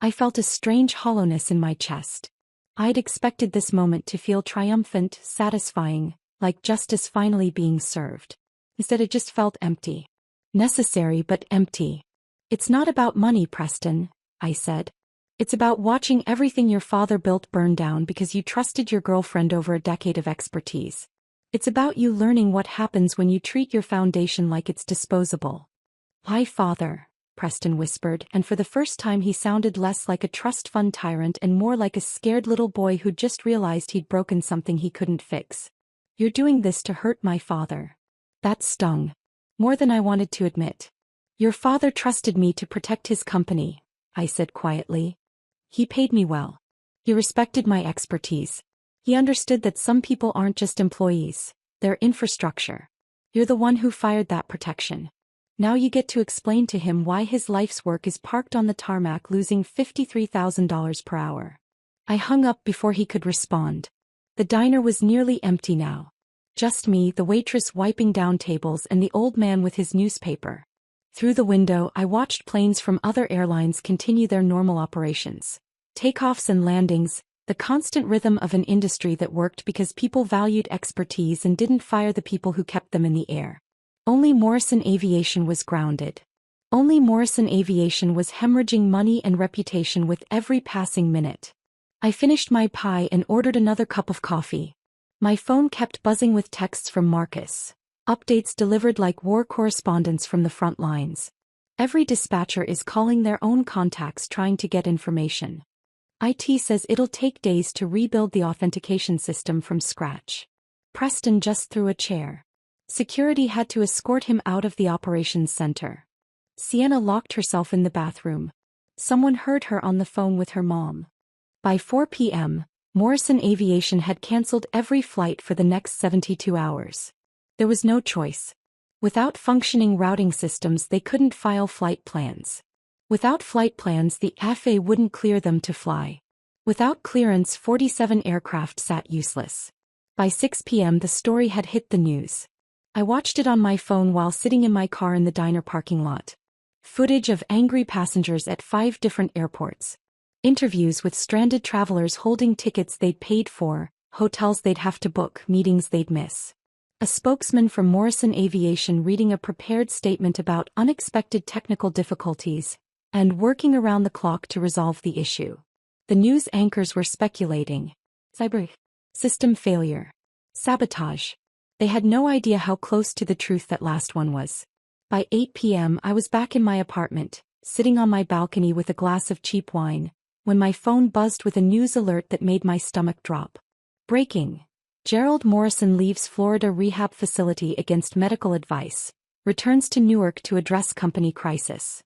I felt a strange hollowness in my chest. I'd expected this moment to feel triumphant, satisfying, like justice finally being served. Instead it just felt empty. Necessary but empty. It's not about money, Preston, I said. It's about watching everything your father built burn down because you trusted your girlfriend over a decade of expertise. It's about you learning what happens when you treat your foundation like it's disposable. Why, father? Preston whispered, and for the first time he sounded less like a trust fund tyrant and more like a scared little boy who'd just realized he'd broken something he couldn't fix. You're doing this to hurt my father. That stung. More than I wanted to admit. Your father trusted me to protect his company, I said quietly. He paid me well. He respected my expertise. He understood that some people aren't just employees, they're infrastructure. You're the one who fired that protection. Now you get to explain to him why his life's work is parked on the tarmac losing $53,000 per hour. I hung up before he could respond. The diner was nearly empty now. Just me, the waitress wiping down tables, and the old man with his newspaper. Through the window, I watched planes from other airlines continue their normal operations. Takeoffs and landings, the constant rhythm of an industry that worked because people valued expertise and didn't fire the people who kept them in the air. Only Morrison Aviation was grounded. Only Morrison Aviation was hemorrhaging money and reputation with every passing minute. I finished my pie and ordered another cup of coffee. My phone kept buzzing with texts from Marcus. Updates delivered like war correspondents from the front lines. Every dispatcher is calling their own contacts trying to get information. IT says it'll take days to rebuild the authentication system from scratch. Preston just threw a chair. Security had to escort him out of the operations center. Sienna locked herself in the bathroom. Someone heard her on the phone with her mom. By 4 p.m., Morrison Aviation had canceled every flight for the next 72 hours. There was no choice. Without functioning routing systems, they couldn't file flight plans. Without flight plans, the FAA wouldn't clear them to fly. Without clearance, 47 aircraft sat useless. By 6 p.m., the story had hit the news. I watched it on my phone while sitting in my car in the diner parking lot. Footage of angry passengers at 5 different airports. Interviews with stranded travelers holding tickets they'd paid for, hotels they'd have to book, meetings they'd miss. A spokesman from Morrison Aviation reading a prepared statement about unexpected technical difficulties and working around the clock to resolve the issue. The news anchors were speculating. Cyber system failure. Sabotage. They had no idea how close to the truth that last one was. By 8 p.m. I was back in my apartment, sitting on my balcony with a glass of cheap wine, when my phone buzzed with a news alert that made my stomach drop. Breaking. Gerald Morrison leaves Florida rehab facility against medical advice, returns to Newark to address company crisis.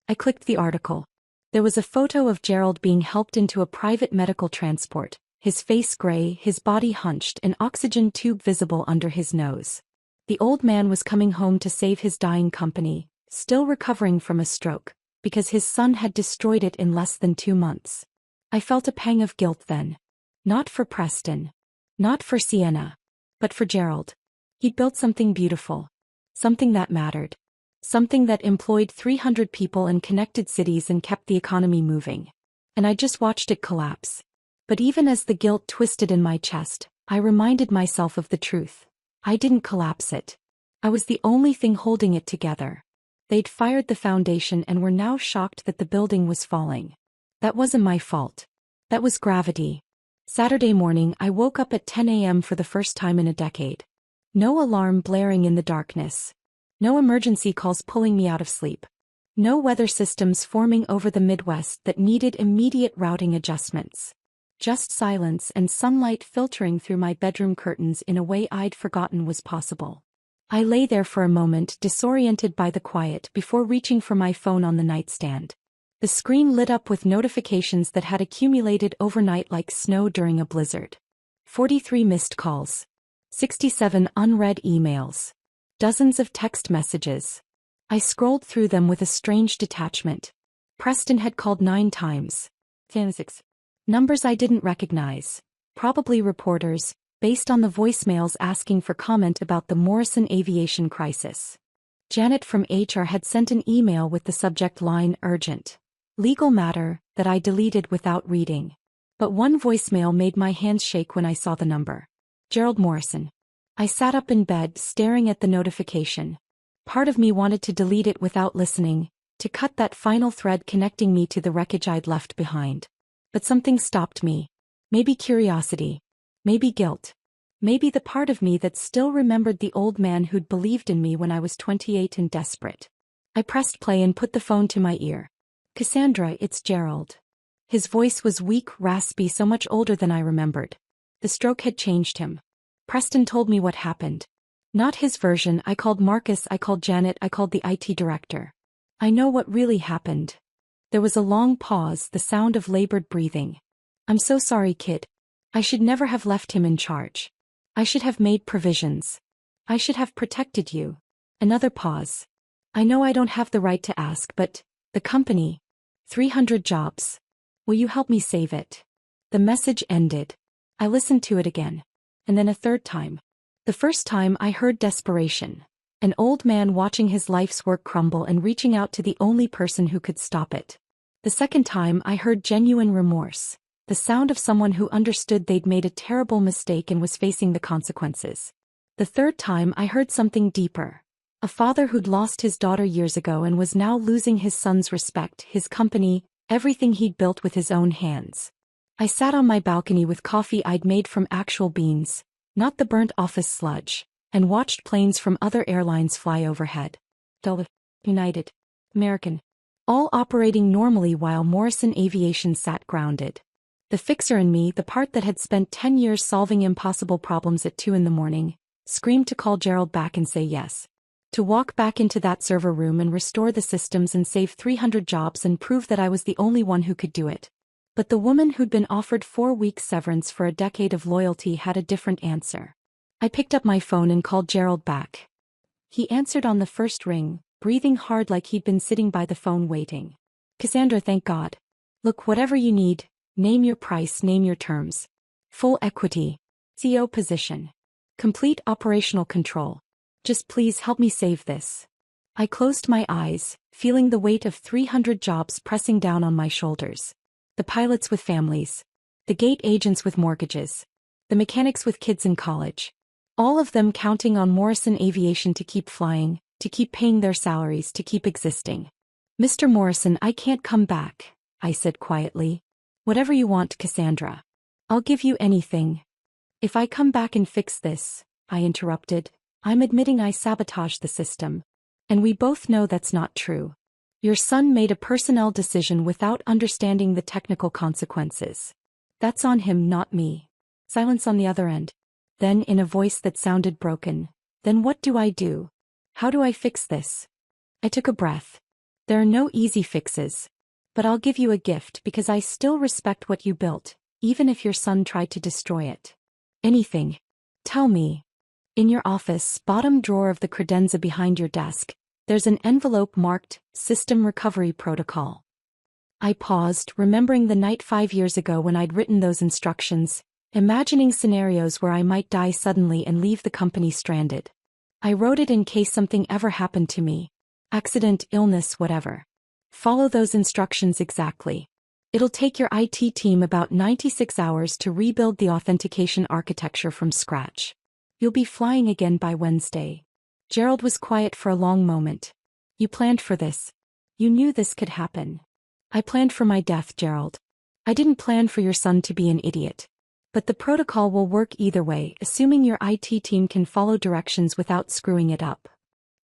I clicked the article. There was a photo of Gerald being helped into a private medical transport, his face gray, his body hunched, an oxygen tube visible under his nose. The old man was coming home to save his dying company, still recovering from a stroke, because his son had destroyed it in less than 2 months. I felt a pang of guilt then. Not for Preston. Not for Sienna. But for Gerald. He'd built something beautiful. Something that mattered. Something that employed 300 people and connected cities and kept the economy moving. And I just watched it collapse. But even as the guilt twisted in my chest, I reminded myself of the truth. I didn't collapse it. I was the only thing holding it together. They'd fired the foundation and were now shocked that the building was falling. That wasn't my fault. That was gravity. Saturday morning I woke up at 10 a.m. for the first time in a decade. No alarm blaring in the darkness. No emergency calls pulling me out of sleep. No weather systems forming over the Midwest that needed immediate routing adjustments. Just silence and sunlight filtering through my bedroom curtains in a way I'd forgotten was possible. I lay there for a moment, disoriented by the quiet, before reaching for my phone on the nightstand. The screen lit up with notifications that had accumulated overnight like snow during a blizzard. 43 missed calls. 67 unread emails. Dozens of text messages. I scrolled through them with a strange detachment. Preston had called 9 times. 6. Numbers I didn't recognize. Probably reporters, based on the voicemails asking for comment about the Morrison Aviation crisis. Janet from HR had sent an email with the subject line urgent. Legal matter, that I deleted without reading. But one voicemail made my hands shake when I saw the number. Gerald Morrison. I sat up in bed, staring at the notification. Part of me wanted to delete it without listening, to cut that final thread connecting me to the wreckage I'd left behind. But something stopped me. Maybe curiosity. Maybe guilt. Maybe the part of me that still remembered the old man who'd believed in me when I was 28 and desperate. I pressed play and put the phone to my ear. Cassandra, it's Gerald. His voice was weak, raspy, so much older than I remembered. The stroke had changed him. Preston told me what happened. Not his version. I called Marcus, I called Janet, I called the IT director. I know what really happened. There was a long pause, the sound of labored breathing. I'm so sorry, kid. I should never have left him in charge. I should have made provisions. I should have protected you. Another pause. I know I don't have the right to ask, but the company. 300 jobs. Will you help me save it? The message ended. I listened to it again. And then a third time. The first time I heard desperation. An old man watching his life's work crumble and reaching out to the only person who could stop it. The second time I heard genuine remorse. The sound of someone who understood they'd made a terrible mistake and was facing the consequences. The third time I heard something deeper. A father who'd lost his daughter years ago and was now losing his son's respect, his company, everything he'd built with his own hands. I sat on my balcony with coffee I'd made from actual beans, not the burnt office sludge, and watched planes from other airlines fly overhead. Delta, United, American. All operating normally while Morrison Aviation sat grounded. The fixer in me, the part that had spent 10 years solving impossible problems at 2 in the morning, screamed to call Gerald back and say yes. To walk back into that server room and restore the systems and save 300 jobs and prove that I was the only one who could do it. But the woman who'd been offered 4 weeks severance for a decade of loyalty had a different answer. I picked up my phone and called Gerald back. He answered on the first ring, breathing hard like he'd been sitting by the phone waiting. Cassandra, thank God. Look, whatever you need, name your price, name your terms. Full equity. CEO position. Complete operational control. Just please help me save this. I closed my eyes, feeling the weight of 300 jobs pressing down on my shoulders. The pilots with families. The gate agents with mortgages. The mechanics with kids in college. All of them counting on Morrison Aviation to keep flying, to keep paying their salaries, to keep existing. Mr. Morrison, I can't come back, I said quietly. Whatever you want, Cassandra. I'll give you anything. If I come back and fix this, I interrupted. I'm admitting I sabotaged the system. And we both know that's not true. Your son made a personnel decision without understanding the technical consequences. That's on him, not me. Silence on the other end. Then, in a voice that sounded broken, then what do I do? How do I fix this? I took a breath. There are no easy fixes. But I'll give you a gift because I still respect what you built, even if your son tried to destroy it. Anything. Tell me. In your office, bottom drawer of the credenza behind your desk, there's an envelope marked System Recovery Protocol. I paused, remembering the night 5 years ago when I'd written those instructions, imagining scenarios where I might die suddenly and leave the company stranded. I wrote it in case something ever happened to me. Accident, illness, whatever. Follow those instructions exactly. It'll take your IT team about 96 hours to rebuild the authentication architecture from scratch. You'll be flying again by Wednesday. Gerald was quiet for a long moment. You planned for this. You knew this could happen. I planned for my death, Gerald. I didn't plan for your son to be an idiot. But the protocol will work either way, assuming your IT team can follow directions without screwing it up.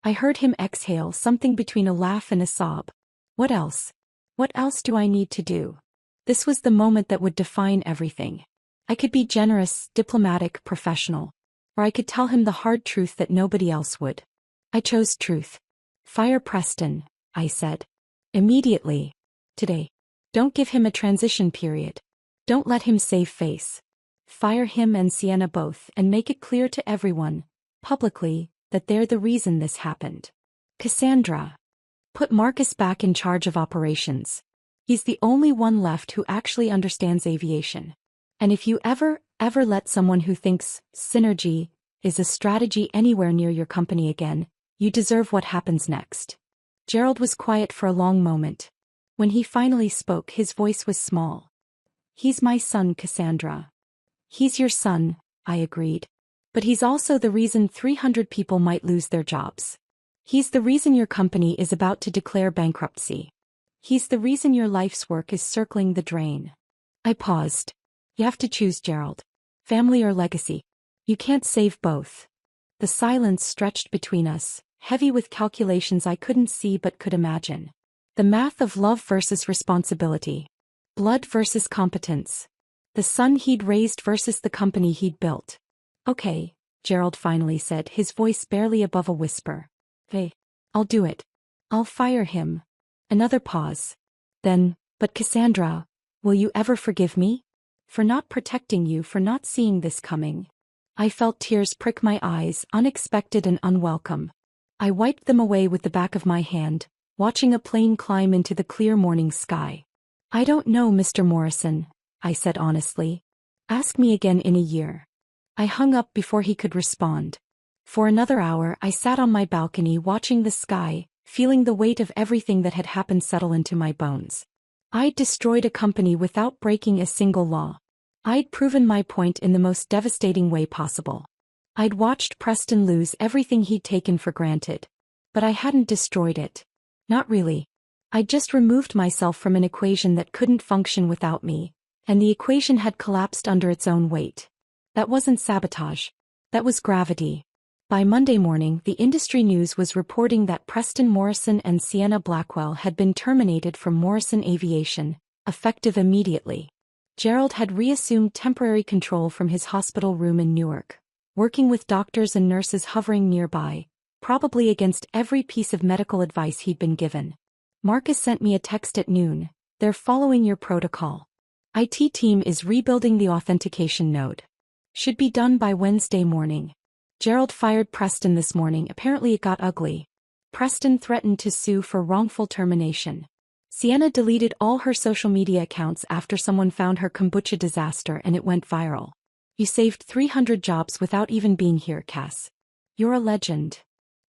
I heard him exhale, something between a laugh and a sob. What else? What else do I need to do? This was the moment that would define everything. I could be generous, diplomatic, professional. Or I could tell him the hard truth that nobody else would. I chose truth. Fire Preston, I said. Immediately. Today. Don't give him a transition period. Don't let him save face. Fire him and Sienna both and make it clear to everyone, publicly, that they're the reason this happened. Cassandra. Put Marcus back in charge of operations. He's the only one left who actually understands aviation. And if you ever let someone who thinks synergy is a strategy anywhere near your company again, you deserve what happens next. Gerald was quiet for a long moment. When he finally spoke, his voice was small. He's my son, Cassandra. He's your son, I agreed. But he's also the reason 300 people might lose their jobs. He's the reason your company is about to declare bankruptcy. He's the reason your life's work is circling the drain. I paused. You have to choose, Gerald. Family or legacy. You can't save both. The silence stretched between us, heavy with calculations I couldn't see but could imagine. The math of love versus responsibility. Blood versus competence. The son he'd raised versus the company he'd built. Okay, Gerald finally said, his voice barely above a whisper. Hey, I'll do it. I'll fire him. Another pause. Then, but Cassandra, will you ever forgive me? For not protecting you, for not seeing this coming. I felt tears prick my eyes, unexpected and unwelcome. I wiped them away with the back of my hand, watching a plane climb into the clear morning sky. I don't know, Mr. Morrison, I said honestly. Ask me again in a year. I hung up before he could respond. For another hour I sat on my balcony watching the sky, feeling the weight of everything that had happened settle into my bones. I'd destroyed a company without breaking a single law. I'd proven my point in the most devastating way possible. I'd watched Preston lose everything he'd taken for granted. But I hadn't destroyed it. Not really. I'd just removed myself from an equation that couldn't function without me, and the equation had collapsed under its own weight. That wasn't sabotage. That was gravity. By Monday morning, the industry news was reporting that Preston Morrison and Sienna Blackwell had been terminated from Morrison Aviation, effective immediately. Gerald had reassumed temporary control from his hospital room in Newark, working with doctors and nurses hovering nearby, probably against every piece of medical advice he'd been given. Marcus sent me a text at noon. They're following your protocol. IT team is rebuilding the authentication node. Should be done by Wednesday morning. Gerald fired Preston this morning. Apparently it got ugly. Preston threatened to sue for wrongful termination. Sienna deleted all her social media accounts after someone found her kombucha disaster and it went viral. You saved 300 jobs without even being here, Cass. You're a legend.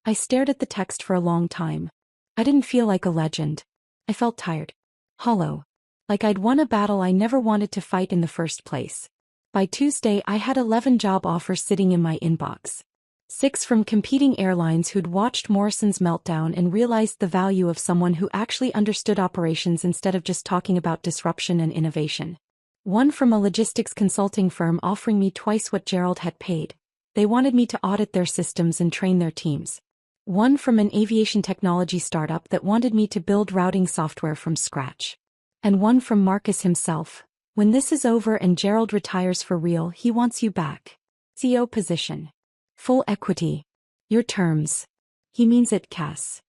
I stared at the text for a long time. I didn't feel like a legend. I felt tired. Hollow. Like I'd won a battle I never wanted to fight in the first place. By Tuesday I had 11 job offers sitting in my inbox. 6 from competing airlines who'd watched Morrison's meltdown and realized the value of someone who actually understood operations instead of just talking about disruption and innovation. 1 from a logistics consulting firm offering me twice what Gerald had paid. They wanted me to audit their systems and train their teams. One from an aviation technology startup that wanted me to build routing software from scratch. And one from Marcus himself. When this is over and Gerald retires for real, he wants you back. CEO position. Full equity. Your terms. He means it, Cass.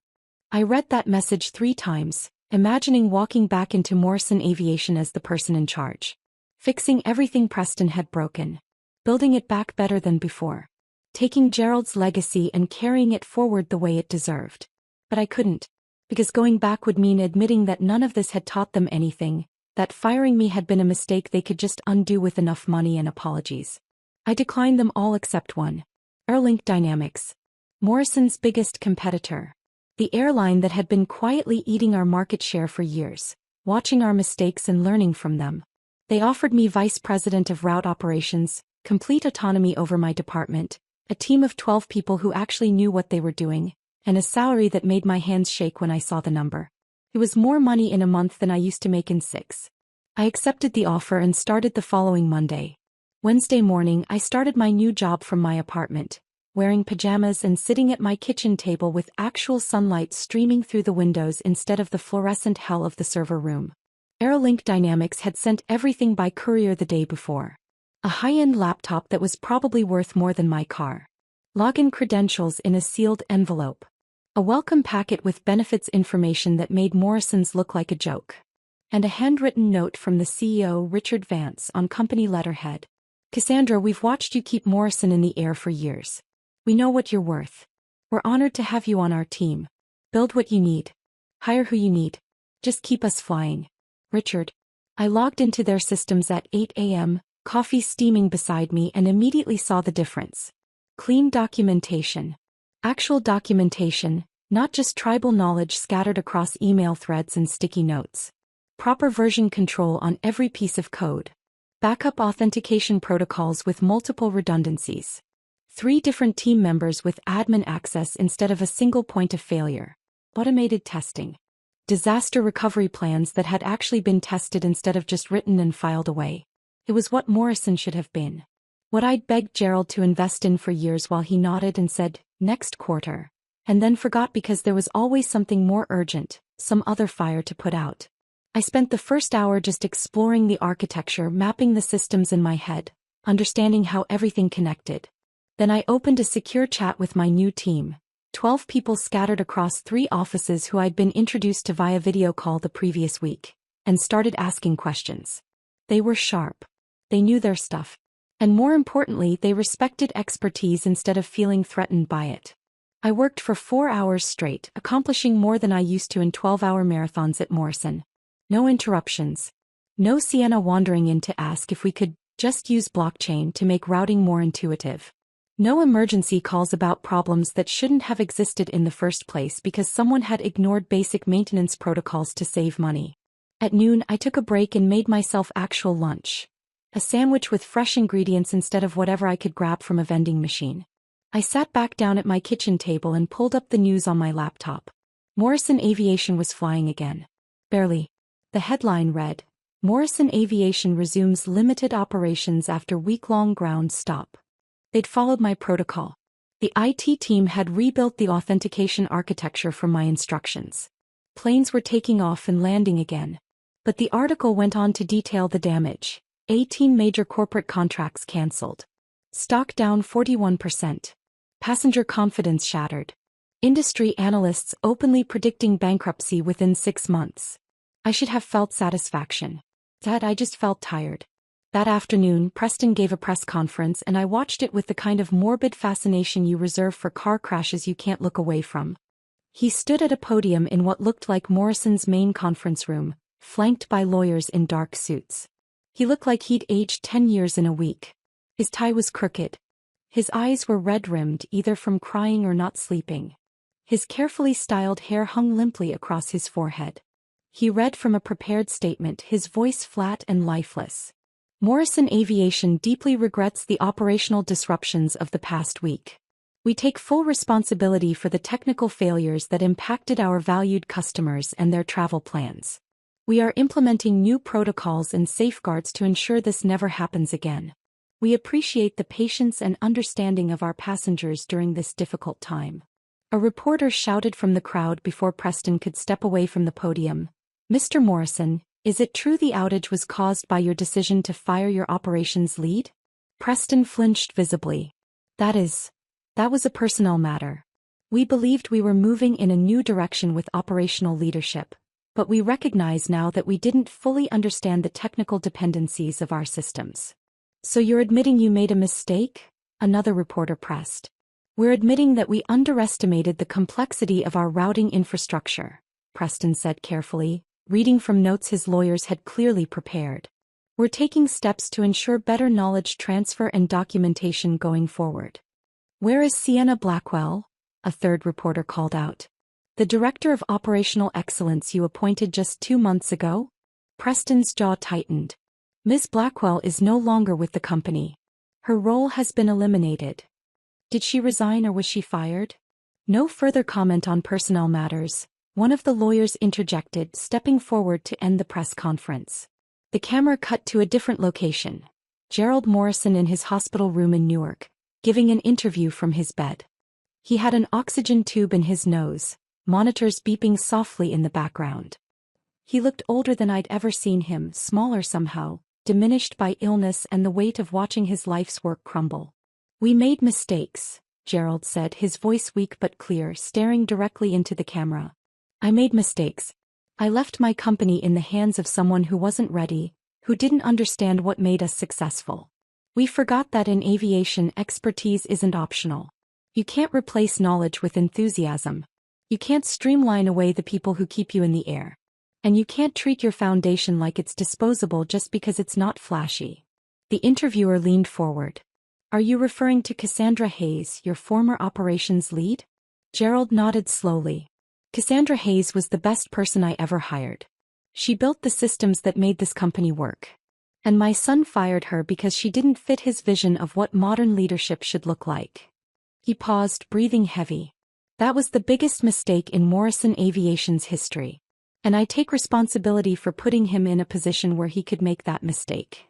I read that message 3 times, imagining walking back into Morrison Aviation as the person in charge. Fixing everything Preston had broken. Building it back better than before. Taking Gerald's legacy and carrying it forward the way it deserved. But I couldn't. Because going back would mean admitting that none of this had taught them anything, that firing me had been a mistake they could just undo with enough money and apologies. I declined them all except one. Airlink Dynamics. Morrison's biggest competitor. The airline that had been quietly eating our market share for years, watching our mistakes and learning from them. They offered me vice president of route operations, complete autonomy over my department, a team of 12 people who actually knew what they were doing, and a salary that made my hands shake when I saw the number. It was more money in a month than I used to make in 6. I accepted the offer and started the following Monday. Wednesday morning I started my new job from my apartment, wearing pajamas and sitting at my kitchen table with actual sunlight streaming through the windows instead of the fluorescent hell of the server room. Aerolink Dynamics had sent everything by courier the day before. A high-end laptop that was probably worth more than my car. Login credentials in a sealed envelope. A welcome packet with benefits information that made Morrison's look like a joke. And a handwritten note from the CEO Richard Vance on company letterhead. Cassandra, we've watched you keep Morrison in the air for years. We know what you're worth. We're honored to have you on our team. Build what you need. Hire who you need. Just keep us flying. Richard. I logged into their systems at 8 a.m., coffee steaming beside me, and immediately saw the difference. Clean documentation. Actual documentation, not just tribal knowledge scattered across email threads and sticky notes. Proper version control on every piece of code. Backup authentication protocols with multiple redundancies. 3 different team members with admin access instead of a single point of failure. Automated testing. Disaster recovery plans that had actually been tested instead of just written and filed away. It was what Morrison should have been. What I'd begged Gerald to invest in for years while he nodded and said, next quarter. And then forgot because there was always something more urgent, some other fire to put out. I spent the first hour just exploring the architecture, mapping the systems in my head, understanding how everything connected. Then I opened a secure chat with my new team. 12 people scattered across 3 offices who I'd been introduced to via video call the previous week, and started asking questions. They were sharp. They knew their stuff. And more importantly, they respected expertise instead of feeling threatened by it. I worked for 4 hours straight, accomplishing more than I used to in 12-hour marathons at Morrison. No interruptions. No Sienna wandering in to ask if we could just use blockchain to make routing more intuitive. No emergency calls about problems that shouldn't have existed in the first place because someone had ignored basic maintenance protocols to save money. At noon, I took a break and made myself actual lunch. A sandwich with fresh ingredients instead of whatever I could grab from a vending machine. I sat back down at my kitchen table and pulled up the news on my laptop. Morrison Aviation was flying again. Barely. The headline read, Morrison Aviation resumes limited operations after week-long ground stop. They'd followed my protocol. The IT team had rebuilt the authentication architecture from my instructions. Planes were taking off and landing again. But the article went on to detail the damage. 18 major corporate contracts cancelled. Stock down 41%. Passenger confidence shattered. Industry analysts openly predicting bankruptcy within 6 months. I should have felt satisfaction. That I just felt tired. That afternoon, Preston gave a press conference and I watched it with the kind of morbid fascination you reserve for car crashes you can't look away from. He stood at a podium in what looked like Morrison's main conference room, flanked by lawyers in dark suits. He looked like he'd aged 10 years in a week. His tie was crooked. His eyes were red-rimmed either from crying or not sleeping. His carefully styled hair hung limply across his forehead. He read from a prepared statement, his voice flat and lifeless. Morrison Aviation deeply regrets the operational disruptions of the past week. We take full responsibility for the technical failures that impacted our valued customers and their travel plans. We are implementing new protocols and safeguards to ensure this never happens again. We appreciate the patience and understanding of our passengers during this difficult time. A reporter shouted from the crowd before Preston could step away from the podium. Mr. Morrison, is it true the outage was caused by your decision to fire your operations lead? Preston flinched visibly. That was a personnel matter. We believed we were moving in a new direction with operational leadership, but we recognize now that we didn't fully understand the technical dependencies of our systems. So you're admitting you made a mistake? Another reporter pressed. We're admitting that we underestimated the complexity of our routing infrastructure, Preston said carefully, reading from notes his lawyers had clearly prepared. We're taking steps to ensure better knowledge transfer and documentation going forward. Where is Sienna Blackwell? A third reporter called out. The Director of Operational Excellence you appointed just 2 months ago? Preston's jaw tightened. Ms. Blackwell is no longer with the company. Her role has been eliminated. Did she resign or was she fired? No further comment on personnel matters, one of the lawyers interjected, stepping forward to end the press conference. The camera cut to a different location. Gerald Morrison in his hospital room in Newark, giving an interview from his bed. He had an oxygen tube in his nose, monitors beeping softly in the background. He looked older than I'd ever seen him, smaller somehow, diminished by illness and the weight of watching his life's work crumble. We made mistakes, Gerald said, his voice weak but clear, staring directly into the camera. I made mistakes. I left my company in the hands of someone who wasn't ready, who didn't understand what made us successful. We forgot that in aviation expertise isn't optional. You can't replace knowledge with enthusiasm. You can't streamline away the people who keep you in the air. And you can't treat your foundation like it's disposable just because it's not flashy. The interviewer leaned forward. Are you referring to Cassandra Hayes, your former operations lead? Gerald nodded slowly. Cassandra Hayes was the best person I ever hired. She built the systems that made this company work. And my son fired her because she didn't fit his vision of what modern leadership should look like. He paused, breathing heavy. That was the biggest mistake in Morrison Aviation's history. And I take responsibility for putting him in a position where he could make that mistake.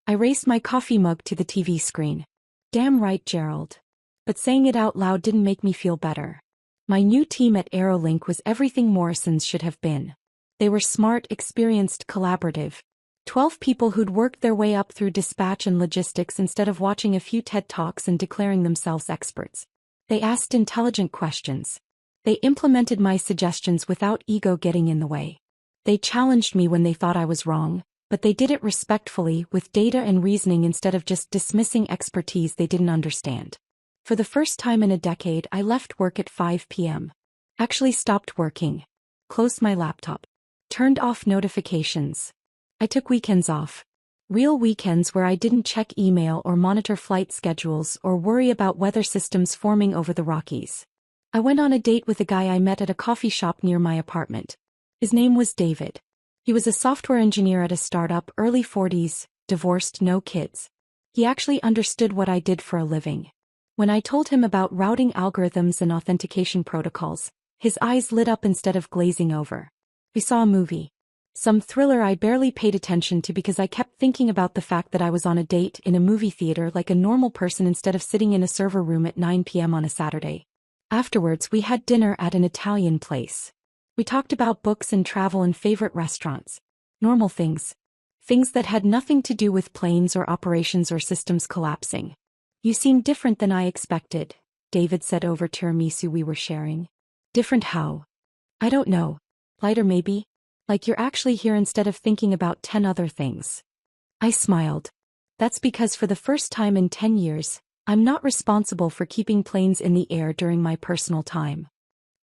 I raised my coffee mug to the TV screen. Damn right, Gerald. But saying it out loud didn't make me feel better. My new team at Aerolink was everything Morrison's should have been. They were smart, experienced, collaborative. 12 people who'd worked their way up through dispatch and logistics instead of watching a few TED Talks and declaring themselves experts. They asked intelligent questions. They implemented my suggestions without ego getting in the way. They challenged me when they thought I was wrong, but they did it respectfully, with data and reasoning instead of just dismissing expertise they didn't understand. For the first time in a decade, I left work at 5 p.m. Actually stopped working. Closed my laptop. Turned off notifications. I took weekends off. Real weekends where I didn't check email or monitor flight schedules or worry about weather systems forming over the Rockies. I went on a date with a guy I met at a coffee shop near my apartment. His name was David. He was a software engineer at a startup, early 40s, divorced, no kids. He actually understood what I did for a living. When I told him about routing algorithms and authentication protocols, his eyes lit up instead of glazing over. We saw a movie. Some thriller I barely paid attention to because I kept thinking about the fact that I was on a date in a movie theater like a normal person instead of sitting in a server room at 9 p.m. on a Saturday. Afterwards, we had dinner at an Italian place. We talked about books and travel and favorite restaurants. Normal things. Things that had nothing to do with planes or operations or systems collapsing. You seem different than I expected, David said over tiramisu we were sharing. Different how? I don't know. Lighter maybe? Like you're actually here instead of thinking about 10 other things. I smiled. That's because for the first time in 10 years, I'm not responsible for keeping planes in the air during my personal time.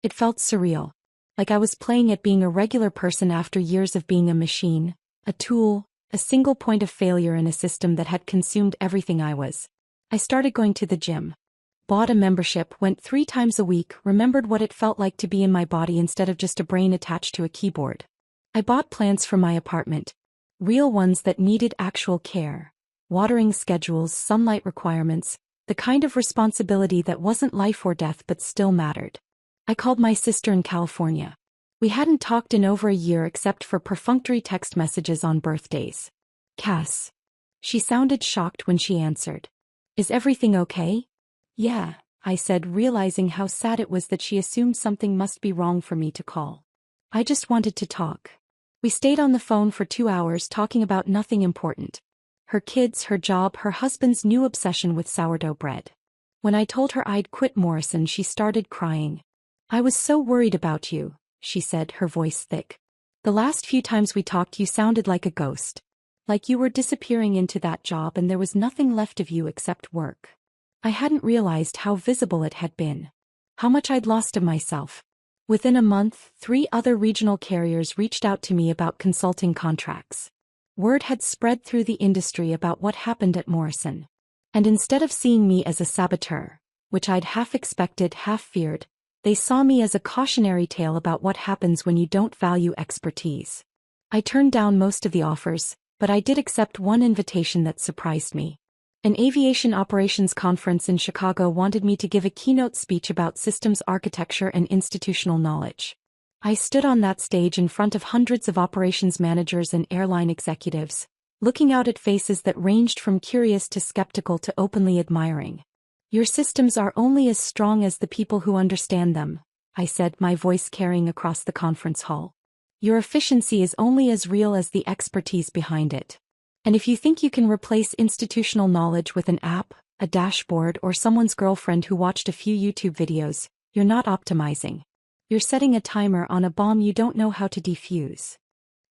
It felt surreal. Like I was playing at being a regular person after years of being a machine, a tool, a single point of failure in a system that had consumed everything I was. I started going to the gym. Bought a membership, went 3 times a week, remembered what it felt like to be in my body instead of just a brain attached to a keyboard. I bought plants for my apartment. Real ones that needed actual care. Watering schedules, sunlight requirements, the kind of responsibility that wasn't life or death but still mattered. I called my sister in California. We hadn't talked in over a year except for perfunctory text messages on birthdays. Cass. She sounded shocked when she answered. Is everything okay? Yeah, I said, realizing how sad it was that she assumed something must be wrong for me to call. I just wanted to talk. We stayed on the phone for 2 hours talking about nothing important. Her kids, her job, her husband's new obsession with sourdough bread. When I told her I'd quit Morrison, she started crying. I was so worried about you, she said, her voice thick. The last few times we talked you sounded like a ghost. Like you were disappearing into that job and there was nothing left of you except work. I hadn't realized how visible it had been. How much I'd lost of myself. Within a month, 3 other regional carriers reached out to me about consulting contracts. Word had spread through the industry about what happened at Morrison. And instead of seeing me as a saboteur, which I'd half expected, half feared, they saw me as a cautionary tale about what happens when you don't value expertise. I turned down most of the offers, but I did accept one invitation that surprised me. An aviation operations conference in Chicago wanted me to give a keynote speech about systems architecture and institutional knowledge. I stood on that stage in front of hundreds of operations managers and airline executives, looking out at faces that ranged from curious to skeptical to openly admiring. Your systems are only as strong as the people who understand them, I said, my voice carrying across the conference hall. Your efficiency is only as real as the expertise behind it. And if you think you can replace institutional knowledge with an app, a dashboard, or someone's girlfriend who watched a few YouTube videos, you're not optimizing. You're setting a timer on a bomb you don't know how to defuse.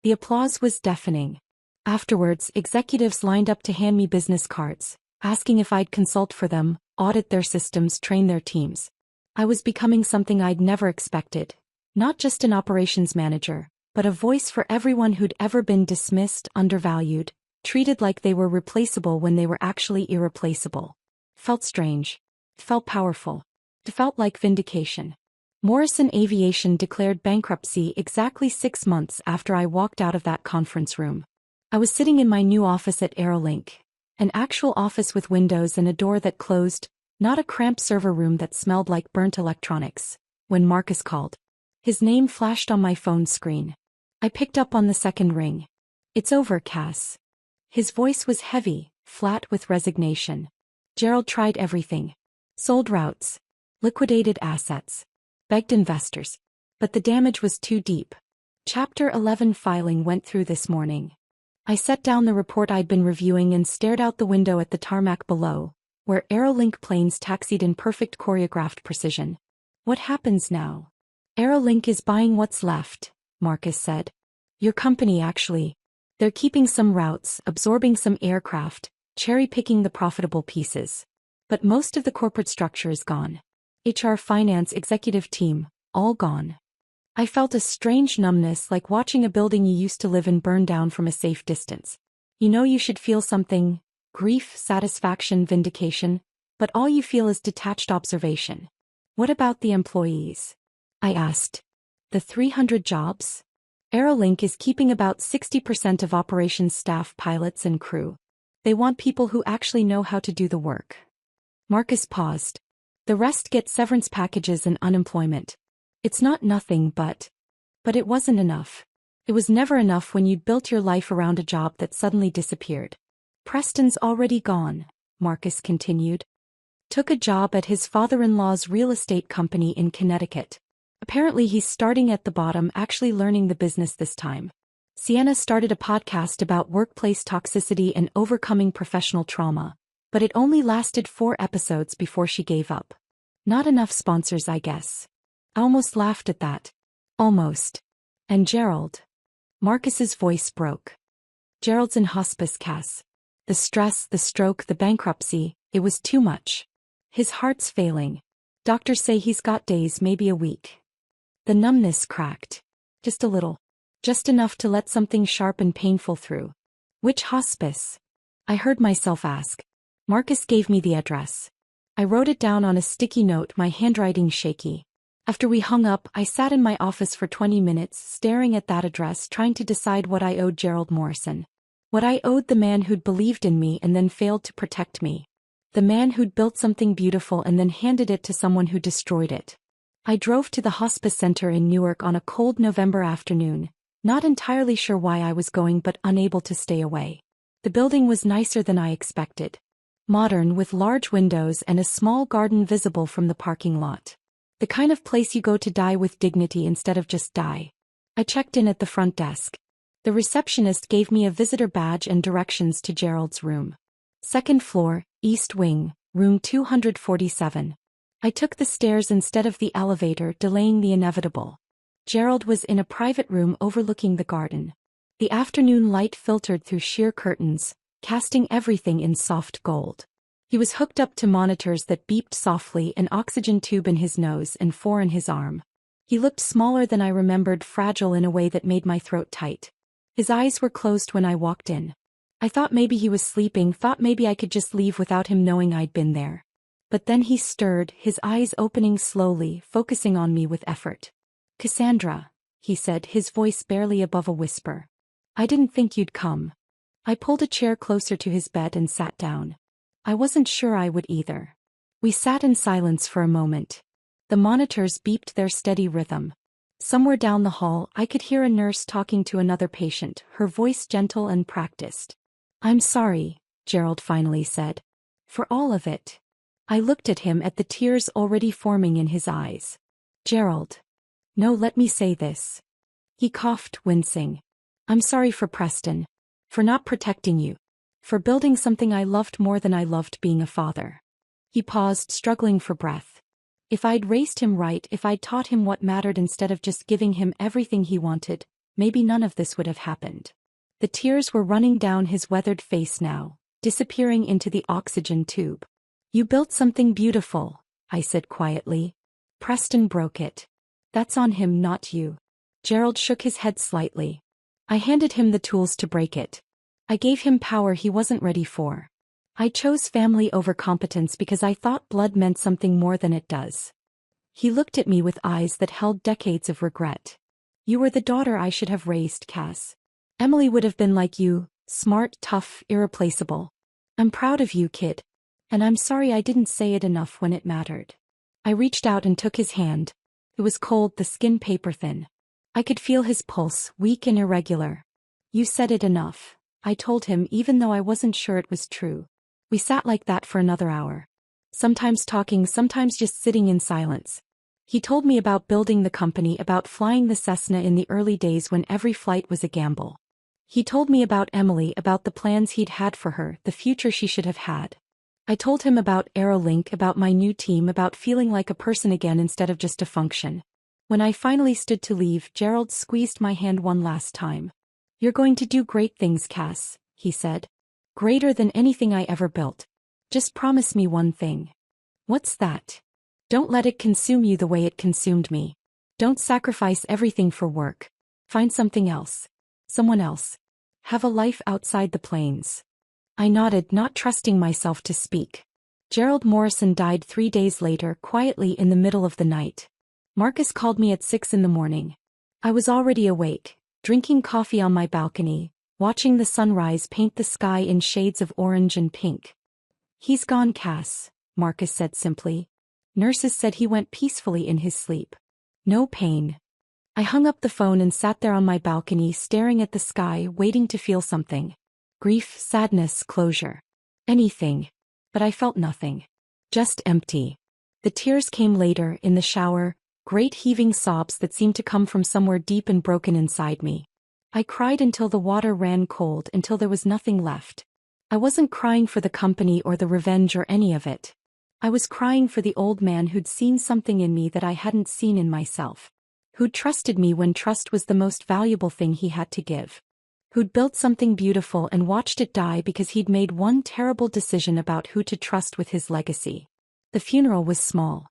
The applause was deafening. Afterwards, executives lined up to hand me business cards, asking if I'd consult for them, audit their systems, train their teams. I was becoming something I'd never expected. Not just an operations manager, but a voice for everyone who'd ever been dismissed, undervalued, treated like they were replaceable when they were actually irreplaceable. Felt strange. Felt powerful. It felt like vindication. Morrison Aviation declared bankruptcy exactly 6 months after I walked out of that conference room. I was sitting in my new office at Aerolink, an actual office with windows and a door that closed, not a cramped server room that smelled like burnt electronics, when Marcus called. His name flashed on my phone screen. I picked up on the second ring. It's over, Cass. His voice was heavy, flat with resignation. Gerald tried everything. Sold routes. Liquidated assets. Begged investors. But the damage was too deep. Chapter 11 filing went through this morning. I set down the report I'd been reviewing and stared out the window at the tarmac below, where Aerolink planes taxied in perfect choreographed precision. What happens now? Aerolink is buying what's left, Marcus said. Your company, actually. They're keeping some routes, absorbing some aircraft, cherry-picking the profitable pieces. But most of the corporate structure is gone. HR, finance, executive team, all gone. I felt a strange numbness, like watching a building you used to live in burn down from a safe distance. You know you should feel something, grief, satisfaction, vindication, but all you feel is detached observation. What about the employees? I asked. The 300 jobs? Aerolink is keeping about 60% of operations staff, pilots and crew. They want people who actually know how to do the work. Marcus paused. The rest get severance packages and unemployment. It's not nothing, but it wasn't enough. It was never enough when you'd built your life around a job that suddenly disappeared. Preston's already gone, Marcus continued. Took a job at his father-in-law's real estate company in Connecticut. Apparently he's starting at the bottom, actually learning the business this time. Sienna started a podcast about workplace toxicity and overcoming professional trauma, but it only lasted 4 episodes before she gave up. Not enough sponsors, I guess. I almost laughed at that. Almost. And Gerald. Marcus's voice broke. Gerald's in hospice, Cass. The stress, the stroke, the bankruptcy, it was too much. His heart's failing. Doctors say he's got days, maybe a week. The numbness cracked. Just a little. Just enough to let something sharp and painful through. Which hospice? I heard myself ask. Marcus gave me the address. I wrote it down on a sticky note, my handwriting shaky. After we hung up, I sat in my office for 20 minutes, staring at that address, trying to decide what I owed Gerald Morrison. What I owed the man who'd believed in me and then failed to protect me. The man who'd built something beautiful and then handed it to someone who destroyed it. I drove to the hospice center in Newark on a cold November afternoon, not entirely sure why I was going but unable to stay away. The building was nicer than I expected. Modern with large windows and a small garden visible from the parking lot. The kind of place you go to die with dignity instead of just die. I checked in at the front desk. The receptionist gave me a visitor badge and directions to Gerald's room. Second floor, East Wing, room 247. I took the stairs instead of the elevator, delaying the inevitable. Gerald was in a private room overlooking the garden. The afternoon light filtered through sheer curtains, casting everything in soft gold. He was hooked up to monitors that beeped softly, an oxygen tube in his nose and 4 in his arm. He looked smaller than I remembered, fragile in a way that made my throat tight. His eyes were closed when I walked in. I thought maybe he was sleeping, thought maybe I could just leave without him knowing I'd been there. But then he stirred, his eyes opening slowly, focusing on me with effort. "Cassandra," he said, his voice barely above a whisper. "I didn't think you'd come." I pulled a chair closer to his bed and sat down. I wasn't sure I would either. We sat in silence for a moment. The monitors beeped their steady rhythm. Somewhere down the hall, I could hear a nurse talking to another patient, her voice gentle and practiced. "I'm sorry," Gerald finally said. "For all of it." I looked at him, at the tears already forming in his eyes. "Gerald. No, let me say this." He coughed, wincing. "I'm sorry for Preston. For not protecting you. For building something I loved more than I loved being a father." He paused, struggling for breath. If I'd raised him right, if I'd taught him what mattered instead of just giving him everything he wanted, maybe none of this would have happened. The tears were running down his weathered face now, disappearing into the oxygen tube. "You built something beautiful," I said quietly. "Preston broke it. That's on him, not you." Gerald shook his head slightly. "I handed him the tools to break it. I gave him power he wasn't ready for. I chose family over competence because I thought blood meant something more than it does." He looked at me with eyes that held decades of regret. "You were the daughter I should have raised, Cass. Emily would have been like you, smart, tough, irreplaceable. I'm proud of you, kid. And I'm sorry I didn't say it enough when it mattered." I reached out and took his hand. It was cold, the skin paper thin. I could feel his pulse, weak and irregular. "You said it enough," I told him, even though I wasn't sure it was true. We sat like that for another hour. Sometimes talking, sometimes just sitting in silence. He told me about building the company, about flying the Cessna in the early days when every flight was a gamble. He told me about Emily, about the plans he'd had for her, the future she should have had. I told him about AeroLink, about my new team, about feeling like a person again instead of just a function. When I finally stood to leave, Gerald squeezed my hand one last time. "You're going to do great things, Cass," he said. "Greater than anything I ever built. Just promise me one thing." "What's that?" "Don't let it consume you the way it consumed me. Don't sacrifice everything for work. Find something else. Someone else. Have a life outside the planes." I nodded, not trusting myself to speak. Gerald Morrison died 3 days later, quietly in the middle of the night. Marcus called me at 6 in the morning. I was already awake, drinking coffee on my balcony, watching the sunrise paint the sky in shades of orange and pink. "He's gone, Cass," Marcus said simply. "Nurses said he went peacefully in his sleep. No pain." I hung up the phone and sat there on my balcony, staring at the sky, waiting to feel something. Grief, sadness, closure. Anything. But I felt nothing. Just empty. The tears came later, in the shower, great heaving sobs that seemed to come from somewhere deep and broken inside me. I cried until the water ran cold, until there was nothing left. I wasn't crying for the company or the revenge or any of it. I was crying for the old man who'd seen something in me that I hadn't seen in myself. Who'd trusted me when trust was the most valuable thing he had to give. Who'd built something beautiful and watched it die because he'd made one terrible decision about who to trust with his legacy. The funeral was small.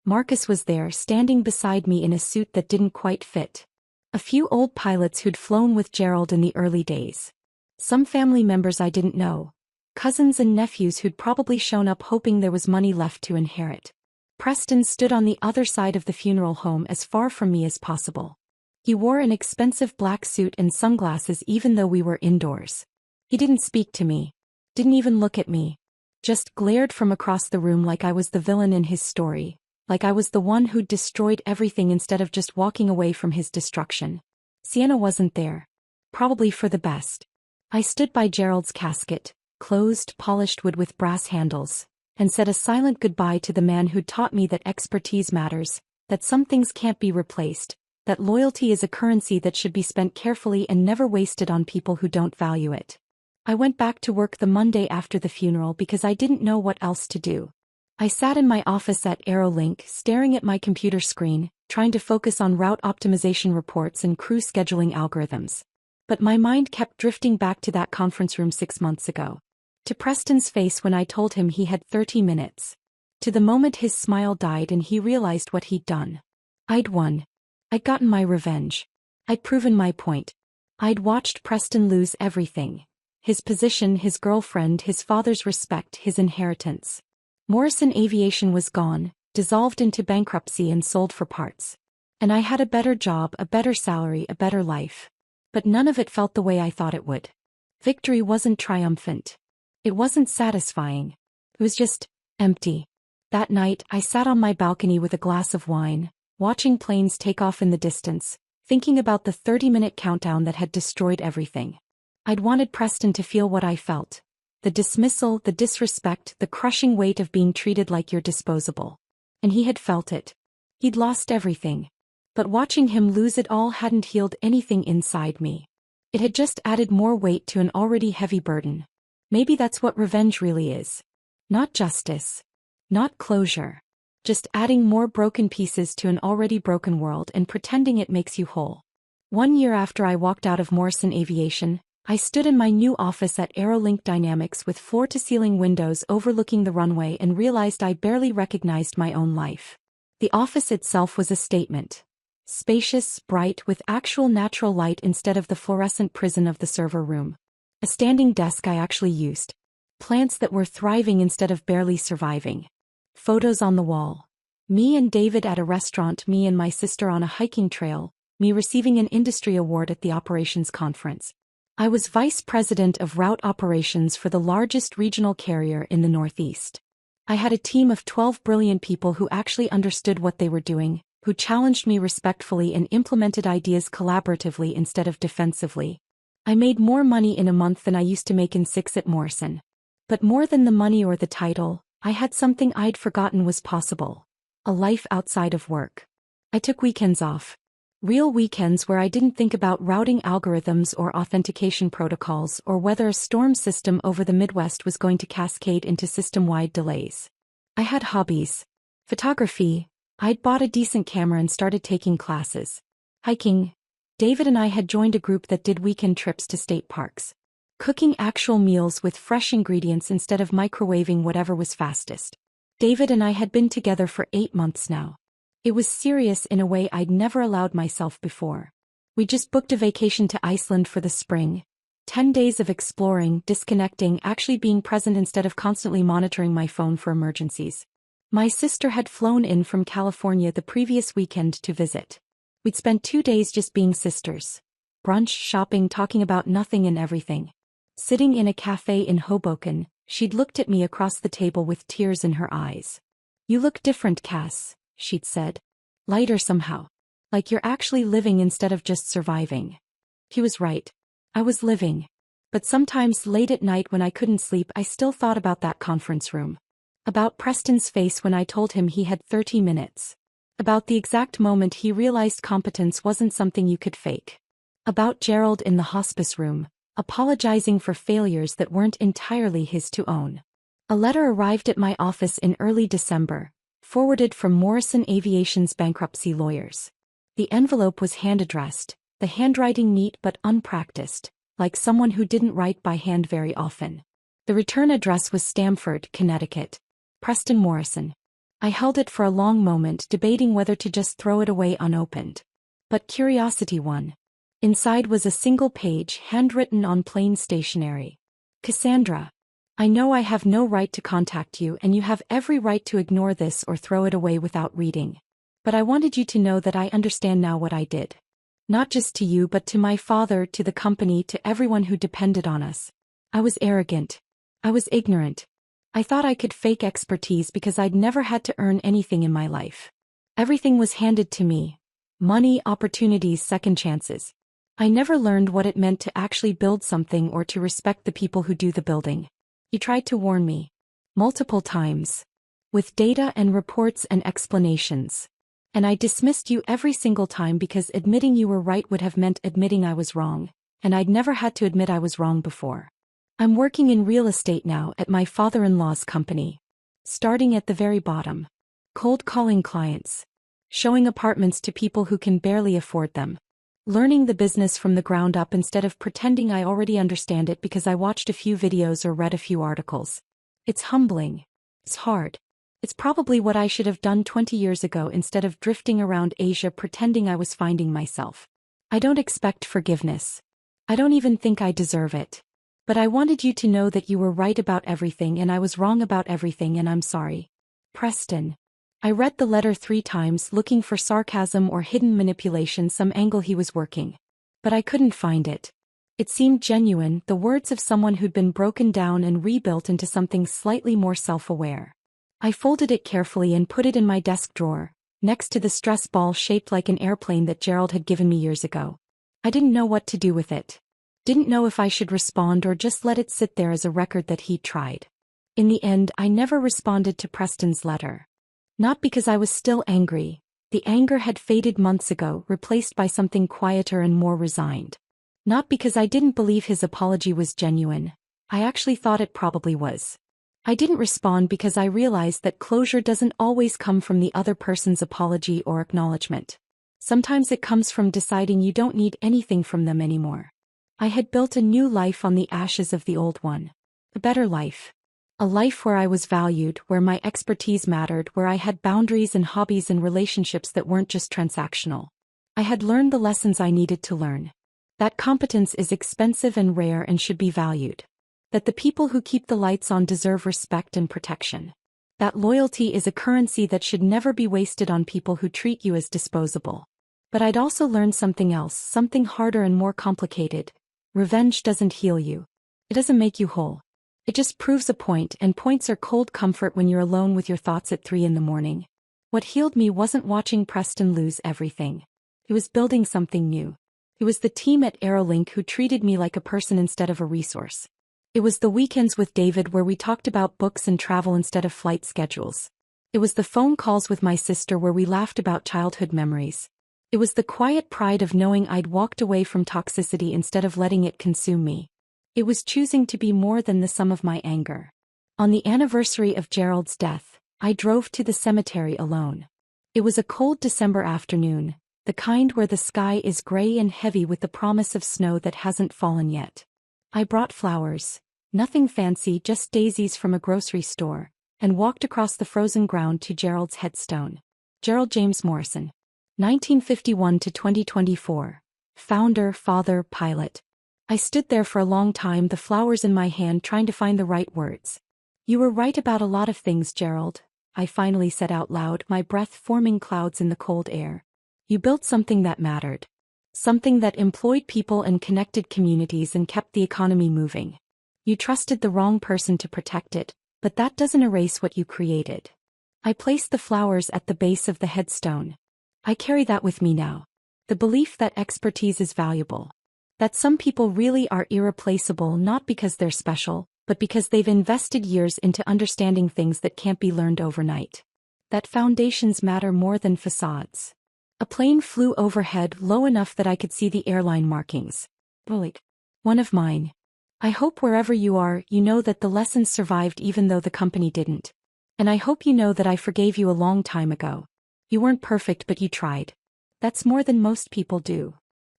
Marcus was there, standing beside me in a suit that didn't quite fit. A few old pilots who'd flown with Gerald in the early days. Some family members I didn't know. Cousins and nephews who'd probably shown up hoping there was money left to inherit. Preston stood on the other side of the funeral home, as far from me as possible. He wore an expensive black suit and sunglasses even though we were indoors. He didn't speak to me. Didn't even look at me. Just glared from across the room like I was the villain in his story. Like I was the one who'd destroyed everything instead of just walking away from his destruction. Sienna wasn't there. Probably for the best. I stood by Gerald's casket, closed, polished wood with brass handles, and said a silent goodbye to the man who taught me that expertise matters, that some things can't be replaced, that loyalty is a currency that should be spent carefully and never wasted on people who don't value it. I went back to work the Monday after the funeral because I didn't know what else to do. I sat in my office at AeroLink staring at my computer screen, trying to focus on route optimization reports and crew scheduling algorithms. But my mind kept drifting back to that conference room 6 months ago. To Preston's face when I told him he had 30 minutes. To the moment his smile died and he realized what he'd done. I'd won. I'd gotten my revenge. I'd proven my point. I'd watched Preston lose everything. His position, his girlfriend, his father's respect, his inheritance. Morrison Aviation was gone, dissolved into bankruptcy and sold for parts. And I had a better job, a better salary, a better life. But none of it felt the way I thought it would. Victory wasn't triumphant. It wasn't satisfying. It was just empty. That night, I sat on my balcony with a glass of wine, watching planes take off in the distance, thinking about the 30-minute countdown that had destroyed everything. I'd wanted Preston to feel what I felt. The dismissal, the disrespect, the crushing weight of being treated like you're disposable. And he had felt it. He'd lost everything. But watching him lose it all hadn't healed anything inside me. It had just added more weight to an already heavy burden. Maybe that's what revenge really is. Not justice. Not closure. Just adding more broken pieces to an already broken world and pretending it makes you whole. 1 year after I walked out of Morrison Aviation, I stood in my new office at AeroLink Dynamics with floor-to-ceiling windows overlooking the runway and realized I barely recognized my own life. The office itself was a statement. Spacious, bright, with actual natural light instead of the fluorescent prison of the server room. A standing desk I actually used. Plants that were thriving instead of barely surviving. Photos on the wall. Me and David at a restaurant, me and my sister on a hiking trail, me receiving an industry award at the operations conference. I was vice president of route operations for the largest regional carrier in the Northeast. I had a team of 12 brilliant people who actually understood what they were doing, who challenged me respectfully and implemented ideas collaboratively instead of defensively. I made more money in a month than I used to make in 6 at Morrison. But more than the money or the title, I had something I'd forgotten was possible. A life outside of work. I took weekends off. Real weekends where I didn't think about routing algorithms or authentication protocols or whether a storm system over the Midwest was going to cascade into system-wide delays. I had hobbies. Photography. I'd bought a decent camera and started taking classes. Hiking. David and I had joined a group that did weekend trips to state parks. Cooking actual meals with fresh ingredients instead of microwaving whatever was fastest. David and I had been together for 8 months now. It was serious in a way I'd never allowed myself before. We just booked a vacation to Iceland for the spring. 10 days of exploring, disconnecting, actually being present instead of constantly monitoring my phone for emergencies. My sister had flown in from California the previous weekend to visit. We'd spent 2 days just being sisters. Brunch, shopping, talking about nothing and everything. Sitting in a cafe in Hoboken, she'd looked at me across the table with tears in her eyes. "You look different, Cass," she'd said. "Lighter somehow. Like you're actually living instead of just surviving." She was right. I was living. But sometimes late at night when I couldn't sleep I still thought about that conference room. About Preston's face when I told him he had 30 minutes. About the exact moment he realized competence wasn't something you could fake. About Gerald in the hospice room, apologizing for failures that weren't entirely his to own. A letter arrived at my office in early December, forwarded from Morrison Aviation's bankruptcy lawyers. The envelope was hand-addressed, the handwriting neat but unpracticed, like someone who didn't write by hand very often. The return address was Stamford, Connecticut. Preston Morrison. I held it for a long moment, debating whether to just throw it away unopened. But curiosity won. Inside was a single page, handwritten on plain stationery. "Cassandra. I know I have no right to contact you and you have every right to ignore this or throw it away without reading. But I wanted you to know that I understand now what I did. Not just to you but to my father, to the company, to everyone who depended on us. I was arrogant. I was ignorant. I thought I could fake expertise because I'd never had to earn anything in my life. Everything was handed to me. Money, opportunities, second chances. I never learned what it meant to actually build something or to respect the people who do the building. You tried to warn me. Multiple times. With data and reports and explanations. And I dismissed you every single time because admitting you were right would have meant admitting I was wrong, and I'd never had to admit I was wrong before. I'm working in real estate now at my father-in-law's company. Starting at the very bottom. Cold calling clients. Showing apartments to people who can barely afford them. Learning the business from the ground up instead of pretending I already understand it because I watched a few videos or read a few articles. It's humbling. It's hard. It's probably what I should have done 20 years ago instead of drifting around Asia pretending I was finding myself. I don't expect forgiveness. I don't even think I deserve it. But I wanted you to know that you were right about everything and I was wrong about everything, and I'm sorry. Preston. I read the letter 3 times looking for sarcasm or hidden manipulation, some angle he was working. But I couldn't find it. It seemed genuine, the words of someone who'd been broken down and rebuilt into something slightly more self-aware. I folded it carefully and put it in my desk drawer, next to the stress ball shaped like an airplane that Gerald had given me years ago. I didn't know what to do with it. Didn't know if I should respond or just let it sit there as a record that he'd tried. In the end, I never responded to Preston's letter. Not because I was still angry. The anger had faded months ago, replaced by something quieter and more resigned. Not because I didn't believe his apology was genuine. I actually thought it probably was. I didn't respond because I realized that closure doesn't always come from the other person's apology or acknowledgement. Sometimes it comes from deciding you don't need anything from them anymore. I had built a new life on the ashes of the old one. A better life. A life where I was valued, where my expertise mattered, where I had boundaries and hobbies and relationships that weren't just transactional. I had learned the lessons I needed to learn. That competence is expensive and rare and should be valued. That the people who keep the lights on deserve respect and protection. That loyalty is a currency that should never be wasted on people who treat you as disposable. But I'd also learned something else, something harder and more complicated. Revenge doesn't heal you. It doesn't make you whole. It just proves a point, and points are cold comfort when you're alone with your thoughts at 3 a.m. What healed me wasn't watching Preston lose everything. It was building something new. It was the team at Aerolink who treated me like a person instead of a resource. It was the weekends with David where we talked about books and travel instead of flight schedules. It was the phone calls with my sister where we laughed about childhood memories. It was the quiet pride of knowing I'd walked away from toxicity instead of letting it consume me. It was choosing to be more than the sum of my anger. On the anniversary of Gerald's death, I drove to the cemetery alone. It was a cold December afternoon, the kind where the sky is gray and heavy with the promise of snow that hasn't fallen yet. I brought flowers, nothing fancy, just daisies from a grocery store, and walked across the frozen ground to Gerald's headstone. Gerald James Morrison. 1951 to 2024. Founder, father, pilot. I stood there for a long time, the flowers in my hand, trying to find the right words. You were right about a lot of things, Gerald, I finally said out loud, my breath forming clouds in the cold air. You built something that mattered. Something that employed people and connected communities and kept the economy moving. You trusted the wrong person to protect it, but that doesn't erase what you created. I placed the flowers at the base of the headstone. I carry that with me now. The belief that expertise is valuable. That some people really are irreplaceable, not because they're special, but because they've invested years into understanding things that can't be learned overnight. That foundations matter more than facades. A plane flew overhead low enough that I could see the airline markings. Bullet. One of mine. I hope wherever you are, you know that the lessons survived even though the company didn't. And I hope you know that I forgave you a long time ago. You weren't perfect, but you tried. That's more than most people do.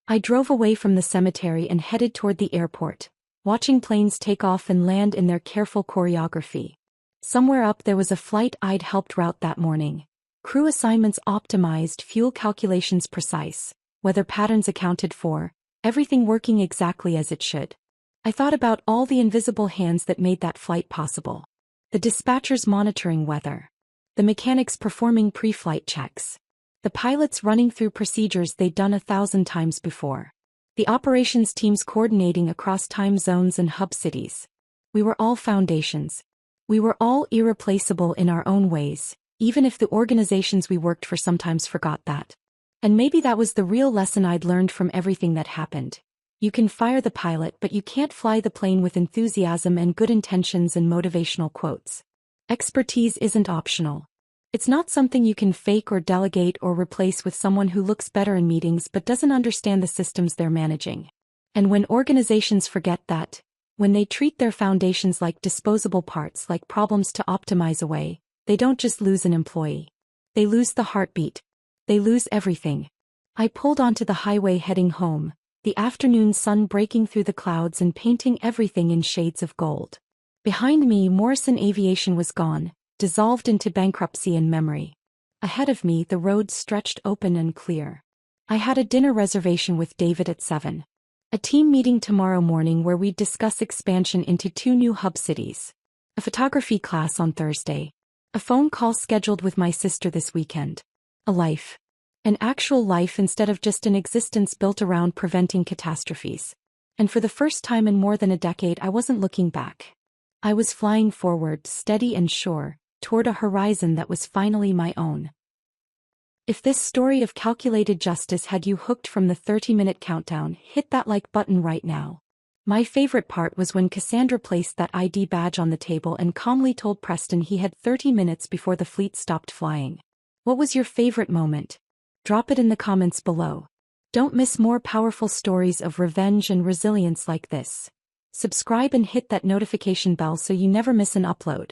I drove away from the cemetery and headed toward the airport, watching planes take off and land in their careful choreography. Somewhere up there was a flight I'd helped route that morning. Crew assignments optimized, fuel calculations precise, weather patterns accounted for, everything working exactly as it should. I thought about all the invisible hands that made that flight possible. The dispatchers monitoring weather. The mechanics performing pre-flight checks. The pilots running through procedures they'd done 1,000 times before. The operations teams coordinating across time zones and hub cities. We were all foundations. We were all irreplaceable in our own ways, even if the organizations we worked for sometimes forgot that. And maybe that was the real lesson I'd learned from everything that happened. You can fire the pilot, but you can't fly the plane with enthusiasm and good intentions and motivational quotes. Expertise isn't optional. It's not something you can fake or delegate or replace with someone who looks better in meetings but doesn't understand the systems they're managing. And when organizations forget that, when they treat their foundations like disposable parts, like problems to optimize away, they don't just lose an employee. They lose the heartbeat. They lose everything. I pulled onto the highway heading home, the afternoon sun breaking through the clouds and painting everything in shades of gold. Behind me, Morrison Aviation was gone, dissolved into bankruptcy and memory. Ahead of me, the road stretched open and clear. I had a dinner reservation with David at 7. A team meeting tomorrow morning where we'd discuss expansion into 2 new hub cities. A photography class on Thursday. A phone call scheduled with my sister this weekend. A life. An actual life instead of just an existence built around preventing catastrophes. And for the first time in more than a decade, I wasn't looking back. I was flying forward, steady and sure, toward a horizon that was finally my own. If this story of calculated justice had you hooked from the 30-minute countdown, hit that like button right now. My favorite part was when Cassandra placed that ID badge on the table and calmly told Preston he had 30 minutes before the fleet stopped flying. What was your favorite moment? Drop it in the comments below. Don't miss more powerful stories of revenge and resilience like this. Subscribe and hit that notification bell so you never miss an upload.